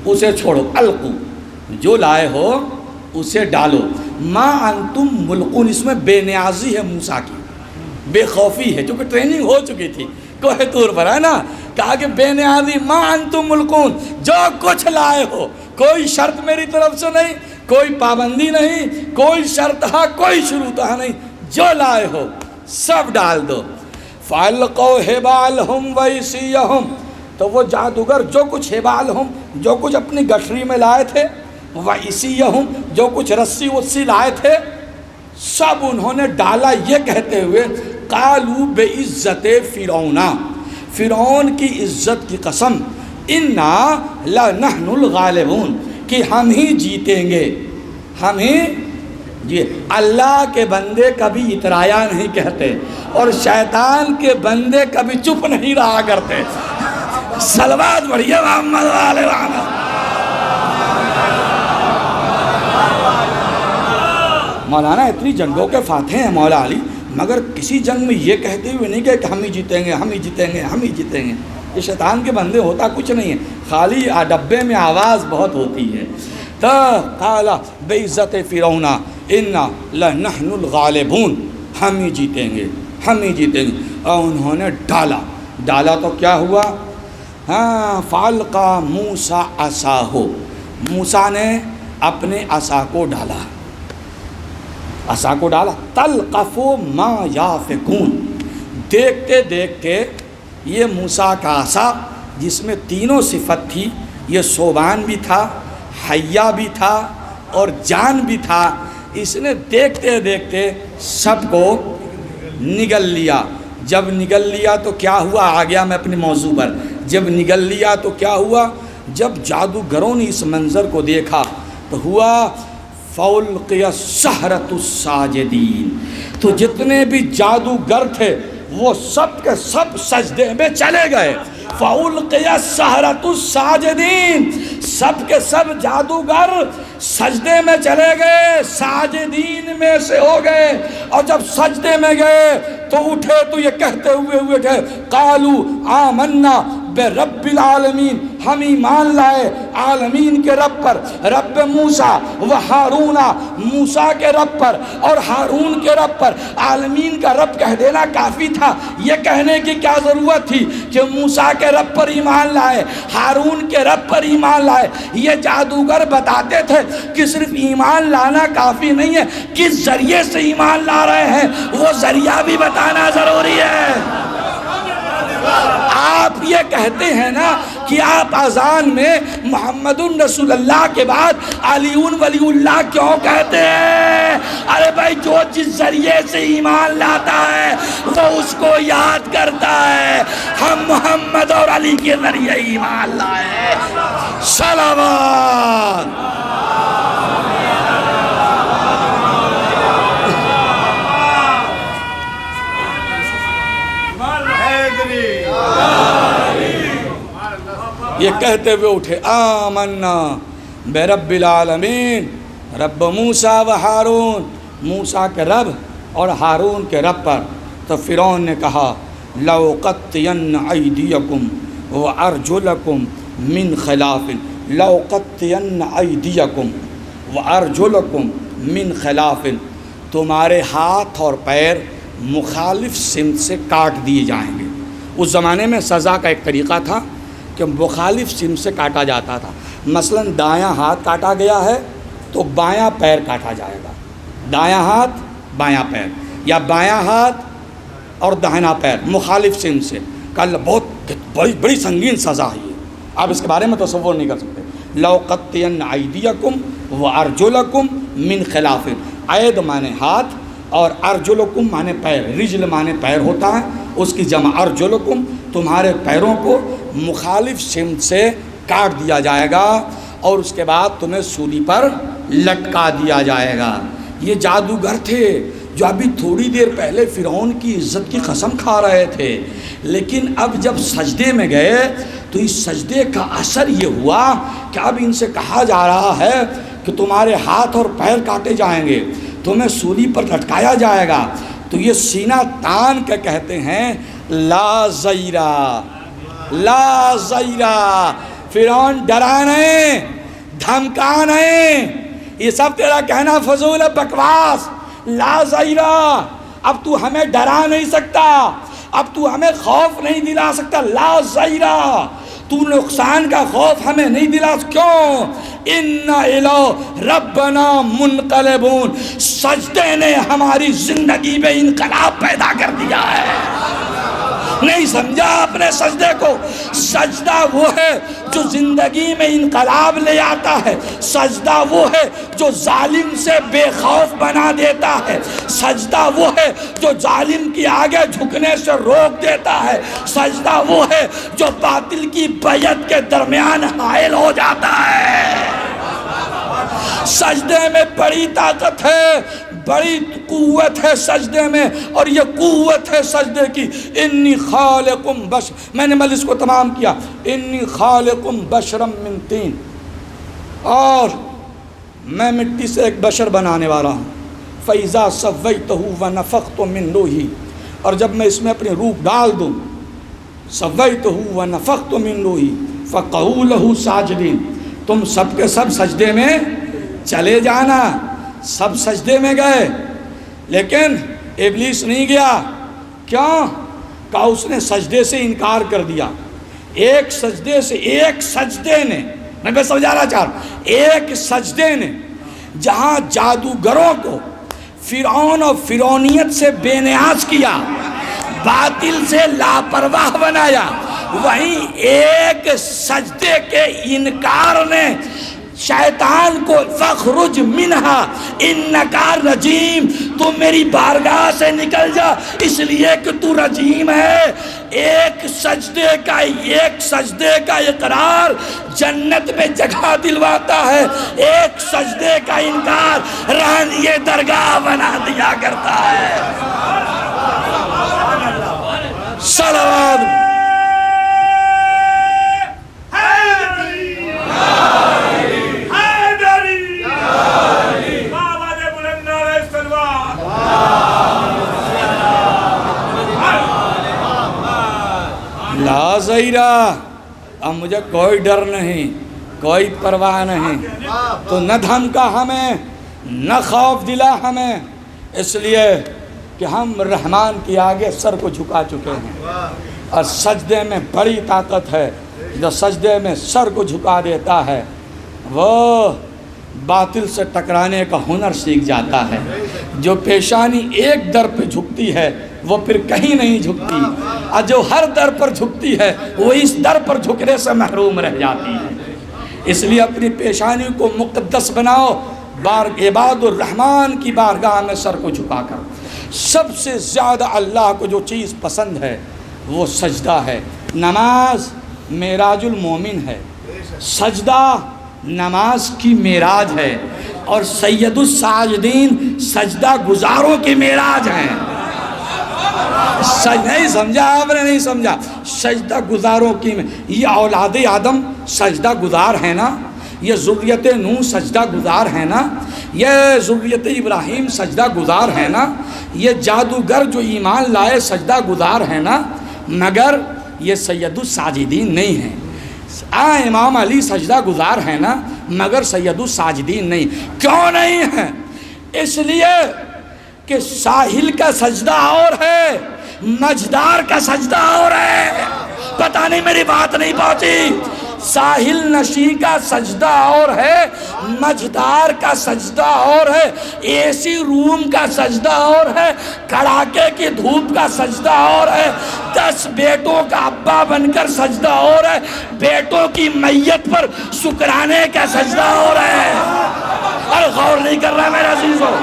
اسے چھوڑو، القوا جو لائے ہو اسے ڈالو۔ ما انتم ملقون، اس میں بے نیازی ہے موسیٰ کی، بے خوفی ہے، کیونکہ ٹریننگ ہو چکی تھی کوہ طور پر، ہے نا، کہا کہ بے نیازی، ما انتم ملقون، جو کچھ لائے ہو، کوئی شرط میری طرف سے نہیں، کوئی پابندی نہیں، کوئی شرط ہے، کوئی شروط ہے نہیں، جو لائے ہو سب ڈال دو۔ فَأَلْقَوْا حِبَالَهُمْ وَعِصِيَّهُمْ، تو وہ جادوگر جو کچھ حبالہم، جو کچھ اپنی گٹھری میں لائے تھے، وَعِصِيَّهُمْ جو کچھ رسی وسی لائے تھے، سب انہوں نے ڈالا یہ کہتے ہوئے قالوا بعزت فرعون، فرعون کی عزت کی قسم، انا لنحن الغالبون، کہ ہم ہی جیتیں گے، ہم ہی جی۔ اللہ کے بندے کبھی اترایا نہیں کہتے، اور شیطان کے بندے کبھی چپ نہیں رہا کرتے۔ صلوات بڑھیے محمد والے محمد۔ مولانا اتنی جنگوں کے فاتح ہیں مولا علی، مگر کسی جنگ میں یہ کہتے ہوئے نہیں کہ ہم ہی جیتیں گے، ہم ہی جیتیں گے، ہم ہی جیتیں گے۔ یہ شیطان کے بندے ہوتا کچھ نہیں ہے، خالی ڈبے میں آواز بہت ہوتی ہے۔ تو قال بعزت فرعون انا لنحن الغالبون، ہم ہی جیتیں گے، ہم ہی جیتیں گے۔ اور انہوں نے ڈالا تو کیا ہوا؟ ہاں، فالقا موسیٰ عصاہ، موسیٰ نے اپنے عصا کو ڈالا، عصا کو ڈالا۔ تلقف ما یافکون، دیکھتے دیکھتے یہ موسیٰ کا عصا جس میں تینوں صفت تھی، یہ صوبان بھی تھا، حیا بھی تھا اور جان بھی تھا، اس نے دیکھتے دیکھتے سب کو نگل لیا۔ جب نگل لیا تو کیا ہوا؟ آ گیا میں اپنے موضوع پر۔ جب نگل لیا تو کیا ہوا؟ جب جادوگروں نے اس منظر کو دیکھا تو ہوا فَأُلْقِيَ السَّحَرَةُ السَّاجِدِينَ، تو جتنے بھی جادوگر تھے وہ سب کے سب سجدے میں چلے گئے۔ فَأُلْقِيَ السَّحَرَةُ السَّاجِدِينَ، سب کے سب جادوگر سجدے میں چلے گئے، ساجدین میں سے ہو گئے۔ اور جب سجدے میں گئے تو اٹھے تو یہ کہتے ہوئے اٹھے قالوا آمنا برب العالمین، ہم ایمان لائے عالمین کے رب پر، رب موسیٰ و ہارون، موسیٰ کے رب پر اور ہارون کے رب پر۔ عالمین کا رب کہہ دینا کافی تھا، یہ کہنے کی کیا ضرورت تھی کہ موسیٰ کے رب پر ایمان لائے، ہارون کے رب پر ایمان لائے۔ یہ جادوگر بتاتے تھے کہ صرف ایمان لانا کافی نہیں ہے، کس ذریعے سے ایمان لا رہے ہیں وہ ذریعہ بھی بتانا ضروری ہے۔ آپ یہ کہتے ہیں نا کہ آپ اذان میں محمد رسول اللہ کے بعد علی ولی اللہ کیوں کہتے ہیں؟ ارے بھائی، جو جس ذریعے سے ایمان لاتا ہے وہ اس کو یاد کرتا ہے۔ ہم محمد اور علی کے ذریعے ایمان لائے۔ صلوات۔ یہ کہتے ہوئے اٹھے آمنا برب العالمین، رب موسیٰ و ہارون، موسیٰ کے رب اور ہارون کے رب پر۔ تو فرعون نے کہا لَأُقَطِّعَنَّ أَيْدِيَكُمْ وَأَرْجُلَكُمْ مِنْ خِلَافٍ، لَأُقَطِّعَنَّ أَيْدِيَكُمْ وَأَرْجُلَكُمْ مِنْ خِلَافٍ، تمہارے ہاتھ اور پیر مخالف سمت سے کاٹ دیے جائیں گے۔ اس زمانے میں سزا کا ایک طریقہ تھا کہ مخالف سمت سے کاٹا جاتا تھا۔ مثلا دایاں ہاتھ کاٹا گیا ہے تو بایاں پیر کاٹا جائے گا، دایاں ہاتھ بایاں پیر، یا بایاں ہاتھ اور داہنا پیر مخالف سمت سے۔ کل بہت بڑی سنگین سزا ہے یہ، آپ اس کے بارے میں تصور نہیں کر سکتے۔ لَأُقَطِّعَنَّ أَيْدِيَكُمْ وَأَرْجُلَكُمْ مِنْ خِلَافٍ، عید مانے ہاتھ اور ارجلکم مانے پیر، رجل مانے پیر ہوتا ہے، اس کی جمع ارجلکم، تمہارے پیروں کو مخالف سمت سے کاٹ دیا جائے گا اور اس کے بعد تمہیں سولی پر لٹکا دیا جائے گا۔ یہ جادوگر تھے جو ابھی تھوڑی دیر پہلے فرعون کی عزت کی قسم کھا رہے تھے، لیکن اب جب سجدے میں گئے تو اس سجدے کا اثر یہ ہوا کہ اب ان سے کہا جا رہا ہے کہ تمہارے ہاتھ اور پیر کاٹے جائیں گے، تمہیں سولی پر لٹکایا جائے گا۔ تو یہ سینہ تان کے کہتے ہیں لا زیرہ، لا زیرہ۔ فرعون ڈرا نہیں، دھمکا نہیں، یہ سب تیرا کہنا فضول بکواس۔ لا زیرہ، اب تو ہمیں ڈرا نہیں سکتا، اب تو ہمیں خوف نہیں دلا سکتا۔ لا زیرہ، تو نقصان کا خوف ہمیں نہیں دلا۔ کیوں؟ اِنَّا إِلَىٰ رَبَّنَا مُنْقَلِبُونَ، سجدے نے ہماری زندگی میں انقلاب پیدا کر دیا ہے۔ نہیں سمجھا اپنے سجدے کو؟ سجدہ وہ ہے جو زندگی میں انقلاب لے آتا ہے، سجدہ وہ ہے جو ظالم سے بے خوف بنا دیتا ہے، سجدہ وہ ہے جو ظالم کی آگے جھکنے سے روک دیتا ہے، سجدہ وہ ہے جو باطل کی بیعت کے درمیان حائل ہو جاتا ہے۔ سجدے میں بڑی طاقت ہے، بڑی قوت ہے سجدے میں، اور یہ قوت ہے سجدے کی۔ انی خالقم بشر، میں نے مجلس کو تمام کیا، انی خالقم بشرم من طین، اور میں مٹی سے ایک بشر بنانے والا ہوں۔ فَإِذَا سَوَّيْتُهُ وَنَفَخْتُ مِن رُوحِي، اور جب میں اس میں اپنی روح ڈال دوں، سَوَّيْتُهُ وَنَفَخْتُ مِن رُوحِي فَقَعُوا لَهُ سَاجِدِينَ، تم سب کے سب سجدے میں چلے جانا۔ سب سجدے میں گئے، لیکن ابلیس نہیں گیا۔ کیوں؟ کہا اس نے سجدے سے انکار کر دیا۔ ایک سجدے سے، ایک سجدے نے، میں سمجھانا چاہ رہا ہوں، ایک سجدے نے جہاں جادوگروں کو فرعون اور فرعونیت سے بے نیاز کیا، باطل سے لاپرواہ بنایا، وہیں ایک سجدے کے انکار نے شیطان کو فخرج منہا انکا رجیم، تو میری بارگاہ سے نکل جا اس لیے کہ تو رجیم ہے۔ ایک سجدے کا اقرار جنت میں جگہ دلواتا ہے، ایک سجدے کا انکار رہنی درگاہ بنا دیا کرتا ہے۔ صلوات لا زہرہ، اب مجھے کوئی ڈر نہیں، کوئی پرواہ نہیں، تو نہ دھمکا ہمیں، نہ خوف دلا ہمیں، اس لیے کہ ہم رحمان کی آگے سر کو جھکا چکے ہیں۔ اور سجدے میں بڑی طاقت ہے، جو سجدے میں سر کو جھکا دیتا ہے وہ باطل سے ٹکرانے کا ہنر سیکھ جاتا ہے۔ جو پیشانی ایک در پہ جھکتی ہے وہ پھر کہیں نہیں جھکتی، اور جو ہر در پر جھکتی ہے وہ اس در پر جھکنے سے محروم رہ جاتی ہے۔ اس لیے اپنی پیشانی کو مقدس بناؤ، عباد الرحمن کی بارگاہ میں سر کو جھکا کر۔ سب سے زیادہ اللہ کو جو چیز پسند ہے وہ سجدہ ہے۔ نماز معراج المومن ہے، سجدہ نماز کی معراج ہے، اور سید الساجدین سجدہ گزاروں کی معراج ہیں۔ نہیں سمجھا آپ نے؟ نہیں سمجھا؟ سجدہ گزاروں کی، یہ اولاد آدم سجدہ گزار ہے نا، یہ ذریت نوح سجدہ گزار ہے نا، یہ ذریت ابراہیم سجدہ گزار ہے نا، یہ جادوگر جو ایمان لائے سجدہ گزار ہے نا، مگر یہ سید الساجدین نہیں ہیں۔ امام علی سجدہ گزار ہے نا، مگر سید الساجدین نہیں۔ کیوں نہیں ہیں؟ اس لیے کہ ساحل کا سجدہ اور ہے، مجدار کا سجدہ اور ہے۔ پتہ نہیں میری بات نہیں پہنچی؟ ساحل نشی کا سجدہ اور ہے، مجدار کا سجدہ اور ہے، اے سی روم کا سجدہ اور ہے، کڑاکے کی دھوپ کا سجدہ اور ہے، 10 بیٹوں کا ابا بن کر سجدہ اور ہے، بیٹوں کی میت پر شکرانے کا سجدہ اور ہے۔ اور غور نہیں کر رہا میرا عزیزو،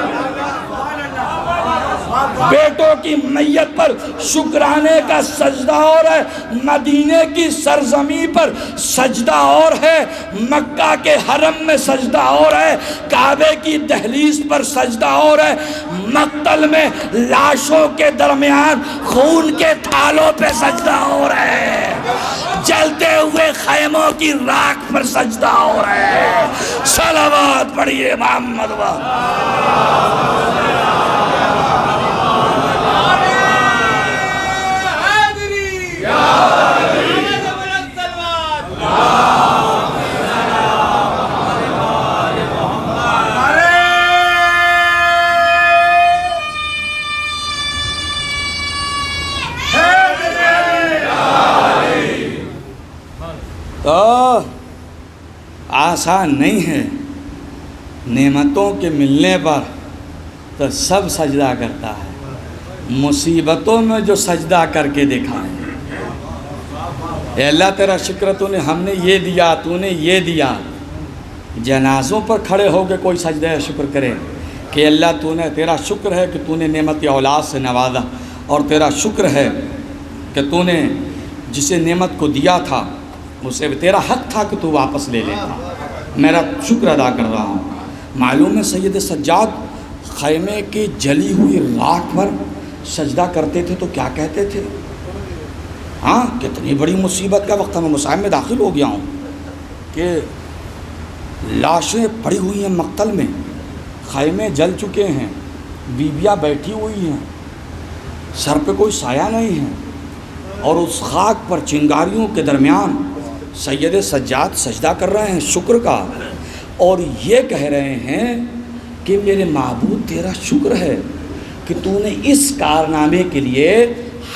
بیٹوں کی میت پر شکرانے کا سجدہ اور ہے، مدینے کی سرزمین پر سجدہ اور ہے، مکہ کے حرم میں سجدہ اور ہے، کعبے کی دہلیز پر سجدہ اور ہے، مقتل میں لاشوں کے درمیان خون کے تھالوں پہ سجدہ اور ہے، جلتے ہوئے خیموں کی راکھ پر سجدہ اور ہے۔ صلوات پڑھیے محمد تو آسان نہیں ہے، نعمتوں کے ملنے پر تو سب سجدہ کرتا ہے، مصیبتوں میں جو سجدہ کر کے دکھائے اے اللہ تیرا شکر تو نے ہم نے یہ دیا، تو نے یہ دیا۔ جنازوں پر کھڑے ہو کے کوئی سجدہ شکر کرے کہ اللہ تو نے، تیرا شکر ہے کہ تو نے نعمت اولاد سے نوازا، اور تیرا شکر ہے کہ تو نے جسے نعمت کو دیا تھا اسے تیرا حق تھا کہ تو واپس لے لیتا، میرا شکر ادا کر رہا ہوں۔ معلوم ہے سید سجاد خیمے کی جلی ہوئی راکھ پر سجدہ کرتے تھے تو کیا کہتے تھے؟ ہاں، کتنی بڑی مصیبت کا وقت، میں مصائب میں داخل ہو گیا ہوں کہ لاشیں پڑی ہوئی ہیں مقتل میں، خیمے جل چکے ہیں، بیویاں بیٹھی ہوئی ہیں، سر پہ کوئی سایہ نہیں ہے، اور اس خاک پر چنگاریوں کے درمیان سید سجاد سجدہ کر رہے ہیں شکر کا، اور یہ کہہ رہے ہیں کہ میرے معبود تیرا شکر ہے کہ تو نے اس کارنامے کے لیے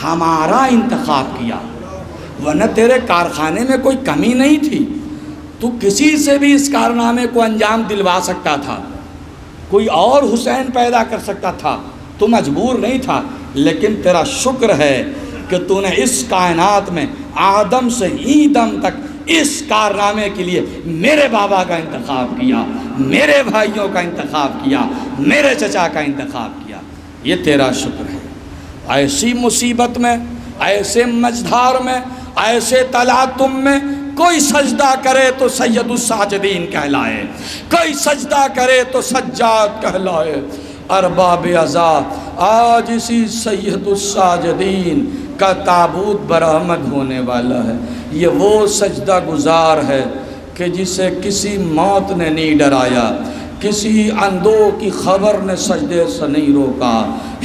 ہمارا انتخاب کیا، ورنہ تیرے کارخانے میں کوئی کمی نہیں تھی، تو کسی سے بھی اس کارنامے کو انجام دلوا سکتا تھا، کوئی اور حسین پیدا کر سکتا تھا، تو مجبور نہیں تھا، لیکن تیرا شکر ہے کہ تو نے اس کائنات میں آدم سے ہی دم تک اس کارنامے کے لیے میرے بابا کا انتخاب کیا، میرے بھائیوں کا انتخاب کیا، میرے چچا کا انتخاب کیا، یہ تیرا شکر ہے۔ ایسی مصیبت میں، ایسے مجدھار میں، ایسے تلاطم میں کوئی سجدہ کرے تو سید الساجدین کہلائے، کوئی سجدہ کرے تو سجاد کہلائے۔ ارباب عزا، آج اسی سید الساجدین کا تابوت برآمد ہونے والا ہے۔ یہ وہ سجدہ گزار ہے کہ جسے کسی موت نے نہیں ڈرایا، کسی اندوہ کی خبر نے سجدے سے نہیں روکا۔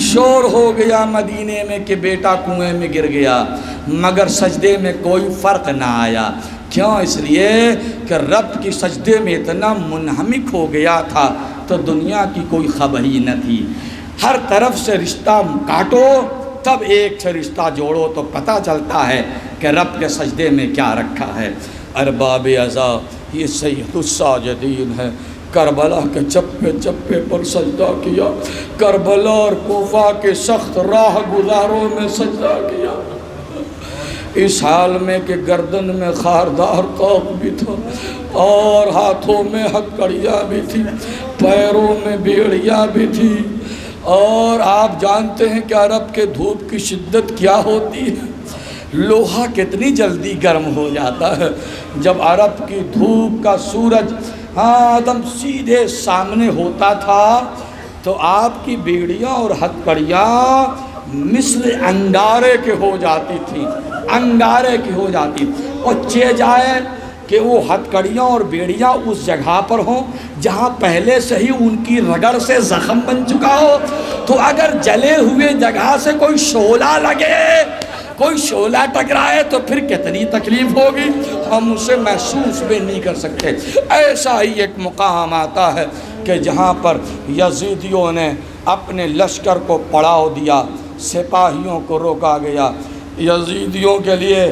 شور ہو گیا مدینے میں کہ بیٹا کنویں میں گر گیا، مگر سجدے میں کوئی فرق نہ آیا۔ کیوں؟ اس لیے کہ رب کی سجدے میں اتنا منہمک ہو گیا تھا تو دنیا کی کوئی خبر ہی نہ تھی۔ ہر طرف سے رشتہ کاٹو تب ایک سے رشتہ جوڑو تو پتہ چلتا ہے کہ رب کے سجدے میں کیا رکھا ہے۔ ارباب عزا، یہ سید الساجدین ہے، کربلا کے چپے چپے پر سجدہ کیا، کربلا اور کوفہ کے سخت راہ گزاروں میں سجدہ کیا، اس حال میں کہ گردن میں خاردار طوق بھی تھا، اور ہاتھوں میں ہتکڑیاں بھی تھی، پیروں میں بیڑیاں بھی تھی، اور آپ جانتے ہیں کہ عرب کے دھوپ کی شدت کیا ہوتی ہے، لوہا کتنی جلدی گرم ہو جاتا ہے۔ جب عرب کی دھوپ کا سورج آدم سیدھے سامنے ہوتا تھا تو آپ کی بیڑیاں اور ہتکڑیاں مثل انگارے کے ہو جاتی تھیں، انگارے کی ہو جاتی، اور چہ جائے کہ وہ ہتکڑیاں اور بیڑیاں اس جگہ پر ہوں جہاں پہلے سے ہی ان کی رگڑ سے زخم بن چکا ہو، تو اگر جلے ہوئے جگہ سے کوئی شعلہ لگے، کوئی شعلہ ٹکرائے تو پھر کتنی تکلیف ہوگی، ہم اسے محسوس بھی نہیں کر سکتے۔ ایسا ہی ایک مقام آتا ہے کہ جہاں پر یزیدیوں نے اپنے لشکر کو پڑاؤ دیا، سپاہیوں کو روکا گیا، یزیدیوں کے لیے،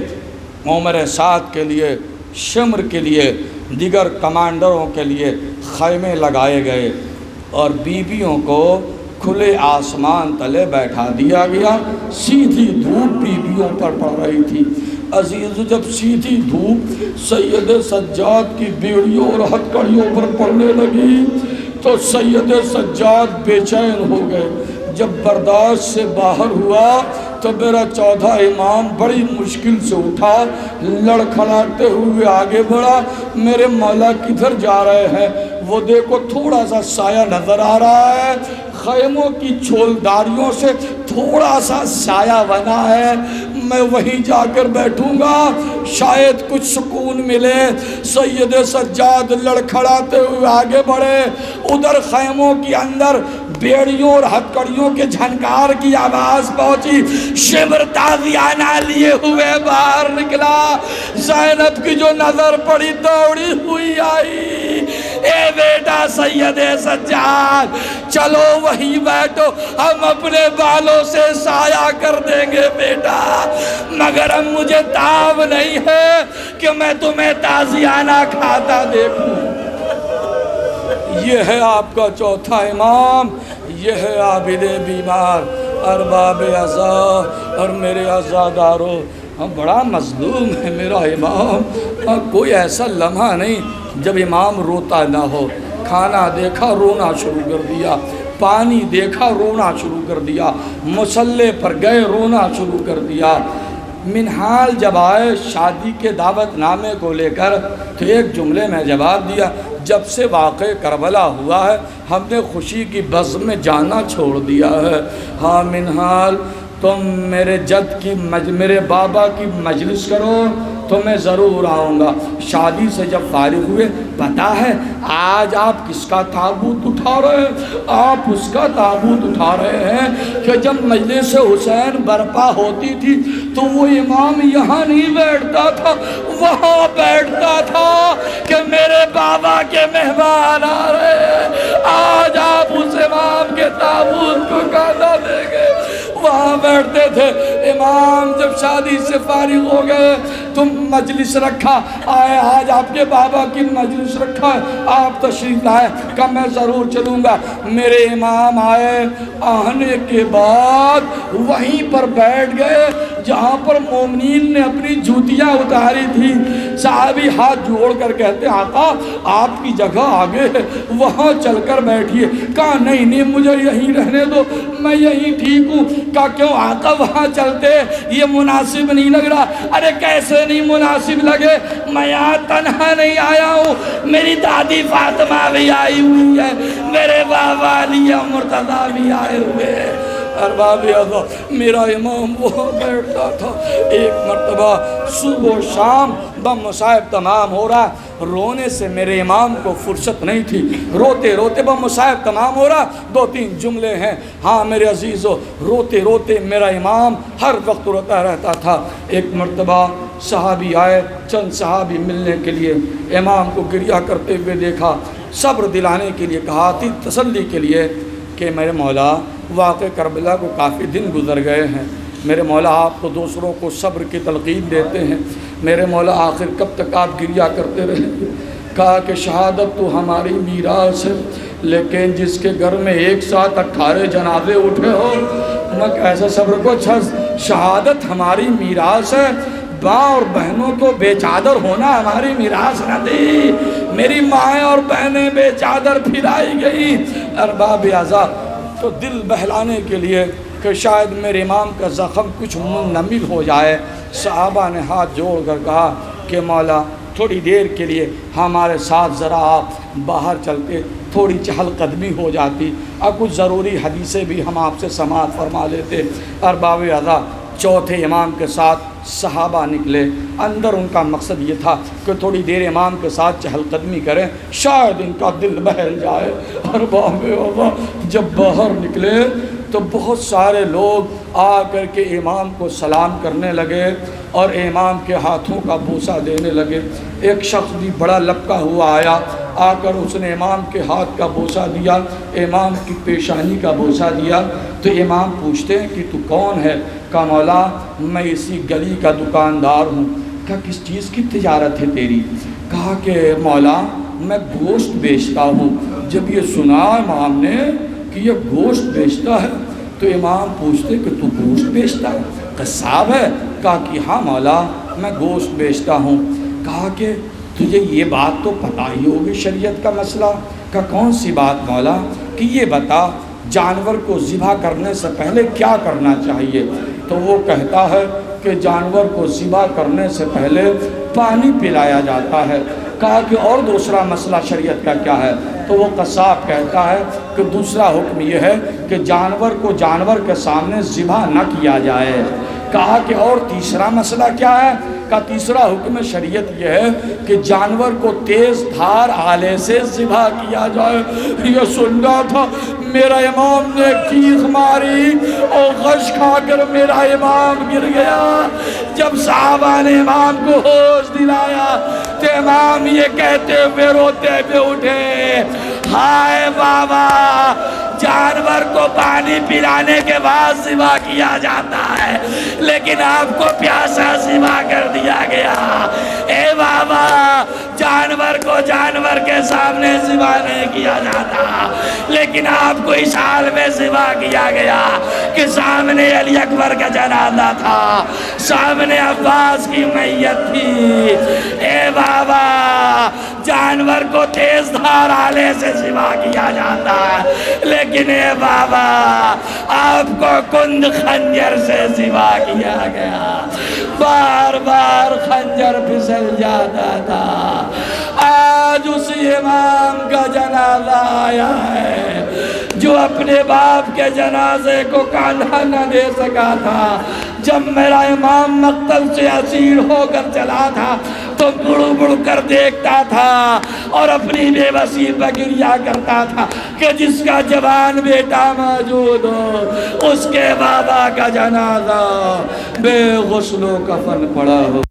عمر سعد کے لیے، شمر کے لیے، دیگر کمانڈروں کے لیے خیمے لگائے گئے، اور بیویوں کو کھلے آسمان تلے بیٹھا دیا گیا۔ سیدھی دھوپ بیویوں پر پڑ رہی تھی۔ عزیز، جب سیدھی دھوپ سید سجاد کی بیڑیوں اور ہتکڑیوں پر پڑنے لگی تو سید سجاد بے چین ہو گئے۔ جب برداشت سے باہر ہوا تو میرا چوتھا امام بڑی مشکل سے اٹھا، لڑکھڑاتے ہوئے آگے بڑھا، میرے مولا کدھر جا رہے ہیں؟ وہ دیکھو تھوڑا سا سایہ نظر آ رہا ہے، خیموں کی چھولداریوں سے تھوڑا سا سایہ بنا ہے، میں وہیں جا کر بیٹھوں گا، شاید کچھ سکون ملے۔ سید سجاد لڑکھڑاتے ہوئے آگے بڑھے، ادھر خیموں کے اندر بیڑیوں اور ہتکڑیوں کے جھنکار کی آواز پہنچی، شمر تازیانہ لیے ہوئے باہر نکلا، زینب کی جو نظر پڑی دوڑی ہوئی آئی، اے بیٹا سید سجاد چلو وہیں بیٹھو، ہم اپنے بالوں سے سایہ کر دیں گے بیٹا، مگر اب مجھے تاب نہیں ہے کہ میں تمہیں تازیانہ کھاتا دیکھوں۔ یہ ہے آپ کا چوتھا امام، یہ ہے عابد بیمار۔ ارباب عزا اور میرے عزاداروں، بڑا مظلوم ہے میرا امام، کوئی ایسا لمحہ نہیں جب امام روتا نہ ہو۔ کھانا دیکھا رونا شروع کر دیا، پانی دیکھا رونا شروع کر دیا، مصلے پر گئے رونا شروع کر دیا۔ منہال جب آئے شادی کے دعوت نامے کو لے کر تو ایک جملے میں جواب دیا، جب سے واقع کربلا ہوا ہے ہم نے خوشی کی بزم میں جانا چھوڑ دیا ہے۔ ہاں منہال، تم میرے جد کی میرے بابا کی مجلس کرو تو میں ضرور آؤں گا۔ شادی سے جب فارغ ہوئے، پتہ ہے آج آپ کس کا تابوت اٹھا رہے ہیں؟ آپ اس کا تابوت اٹھا رہے ہیں کہ جب مجلس حسین برپا ہوتی تھی تو وہ امام یہاں نہیں بیٹھتا تھا، وہاں بیٹھتا تھا کہ میرے بابا کے مہمان آ رہے ہیں، آج آپ اس امام کے تابوت کو کھانا دیں گے۔ وہاں بیٹھتے تھے۔ امام جب شادی سے فارغ ہو گئے تم مجلس رکھا، آئے آج آپ کے بابا کی مجلس رکھا ہے، آپ تشریف لائے، کہا میں ضرور چلوں گا۔ میرے امام آئے، آنے کے بعد وہیں پر بیٹھ گئے جہاں پر مومنین نے اپنی جوتیاں اتاری تھی۔ صحابی ہاتھ جوڑ کر کہتے آقا آپ کی جگہ آگے ہے، وہاں چل کر بیٹھیے۔ کہا نہیں نہیں مجھے یہیں رہنے دو، میں یہیں ٹھیک ہوں۔ کہا کیوں آقا وہاں چلتے یہ مناسب نہیں لگ رہا۔ ارے کیسے نہیں مناسب لگے، میں یہاں تنہا نہیں آیا ہوں، میری دادی فاطمہ بھی آئی ہوئی ہے، میرے بابا علی مرتضیٰ بھی آئے ہوئے ہیں۔ ارباب اعظم میرا امام وہاں بیٹھتا تھا۔ ایک مرتبہ صبح و شام بمصائب تمام ہو رہا، رونے سے میرے امام کو فرصت نہیں تھی، روتے روتے بمصائب تمام ہو رہا۔ دو تین جملے ہیں، ہاں میرے عزیزو، روتے روتے میرا امام ہر وقت روتا رہتا تھا۔ ایک مرتبہ صحابی آئے، چند صحابی ملنے کے لیے، امام کو گریہ کرتے ہوئے دیکھا، صبر دلانے کے لیے کہا، تسلی کے لیے کہ میرے مولا واقع کربلا کو کافی دن گزر گئے ہیں، میرے مولا آپ تو دوسروں کو صبر کی تلقین دیتے ہیں، میرے مولا آخر کب تک آپ گریہ کرتے رہیں گے؟ کہا کہ شہادت تو ہماری میراث ہے، لیکن جس کے گھر میں ایک ساتھ 18 جنازے اٹھے ہو، میں کیسے صبر کو شہادت ہماری میراث ہے، ماں اور بہنوں کو بے چادر ہونا ہماری میراث نہ دی، میری مائیں اور بہنیں بے چادر پھرائی گئی۔ ارباب اعضاء تو دل بہلانے کے لیے کہ شاید میرے امام کا زخم کچھ منمل ہو جائے، صحابہ نے ہاتھ جوڑ کر کہا کہ مولا تھوڑی دیر کے لیے ہمارے ساتھ ذرا آپ باہر چلتے، تھوڑی چہل قدمی ہو جاتی اور کچھ ضروری حدیثیں بھی ہم آپ سے سماعت فرما لیتے۔ ارباب اعضاء چوتھے امام کے ساتھ صحابہ نکلے، اندر ان کا مقصد یہ تھا کہ تھوڑی دیر امام کے ساتھ چہل قدمی کریں، شاید ان کا دل بہل جائے۔ ارباب اعضاء جب باہر نکلے تو بہت سارے لوگ آ کر کے امام کو سلام کرنے لگے اور امام کے ہاتھوں کا بوسہ دینے لگے۔ ایک شخص بھی بڑا لپکا ہوا آیا، آ کر اس نے امام کے ہاتھ کا بوسہ دیا، امام کی پیشانی کا بوسہ دیا۔ تو امام پوچھتے ہیں کہ تو کون ہے؟ کہا مولا میں اسی گلی کا دکاندار ہوں۔ کہا کس چیز کی تجارت ہے تیری؟ کہا کہ مولا میں گوشت بیچتا ہوں۔ جب یہ سنا امام نے کہ یہ گوشت بیچتا ہے تو امام پوچھتے کہ تو گوشت بیچتا ہے، قصاب ہے؟ کہا کہ ہاں مولا میں گوشت بیچتا ہوں۔ کہا کہ تجھے یہ بات تو پتہ ہی ہوگی شریعت کا مسئلہ؟ کہا کون سی بات مولا؟ کہ یہ بتا جانور کو ذبح کرنے سے پہلے کیا کرنا چاہیے؟ تو وہ کہتا ہے کہ جانور کو ذبح کرنے سے پہلے پانی پلایا جاتا ہے۔ کہا کہ اور دوسرا مسئلہ شریعت کا کیا ہے؟ تو وہ قصاب کہتا ہے کہ دوسرا حکم یہ ہے کہ جانور کو جانور کے سامنے ذبح نہ کیا جائے۔ کہا کہ اور تیسرا مسئلہ کیا ہے؟ کا تیسرا حکم شریعت یہ ہے کہ جانور کو تیز دھار آلے سے ذبح کیا جائے۔ یہ سن رہا تھا، میرا امام نے چیخ ماری اور غش کھا کر میرا امام گر گیا۔ جب صحابہ نے امام کو ہوش دلایا تو امام یہ کہتے ہوئے روتے ہوئے اٹھے، ہائے بابا جانور کو پانی پلانے کے بعد ذبح کیا جاتا ہے لیکن آپ کو پیاسا ذبح کر دیا گیا۔ اے بابا جانور کو جانور کے سامنے ذبح نہیں کیا جاتا لیکن آپ کو اس حال میں ذبح کیا گیا۔ کہ سامنے علی اکبر کا جنازہ تھا، سامنے عباس کی میت تھی۔ اے بابا جانور کو تیز دھار آلے سے ذبح کیا جاتا ہے، لیکن اے بابا آپ کو کند خنجر سے ذبح کیا گیا، بار بار خنجر پھسل جاتا تھا۔ آج اسی امام کا جنازہ آیا ہے جو اپنے باپ کے جنازے کو کاندھا نہ دے سکا تھا۔ جب میرا امام مقتل سے اسیر ہو کر چلا تھا تو بڑھ بڑھ کر دیکھتا تھا اور اپنی بے بسی پر گریہ کرتا تھا کہ جس کا جوان بیٹا موجود ہو اس کے بابا کا جنازہ بے غسل و کفن پڑا ہو۔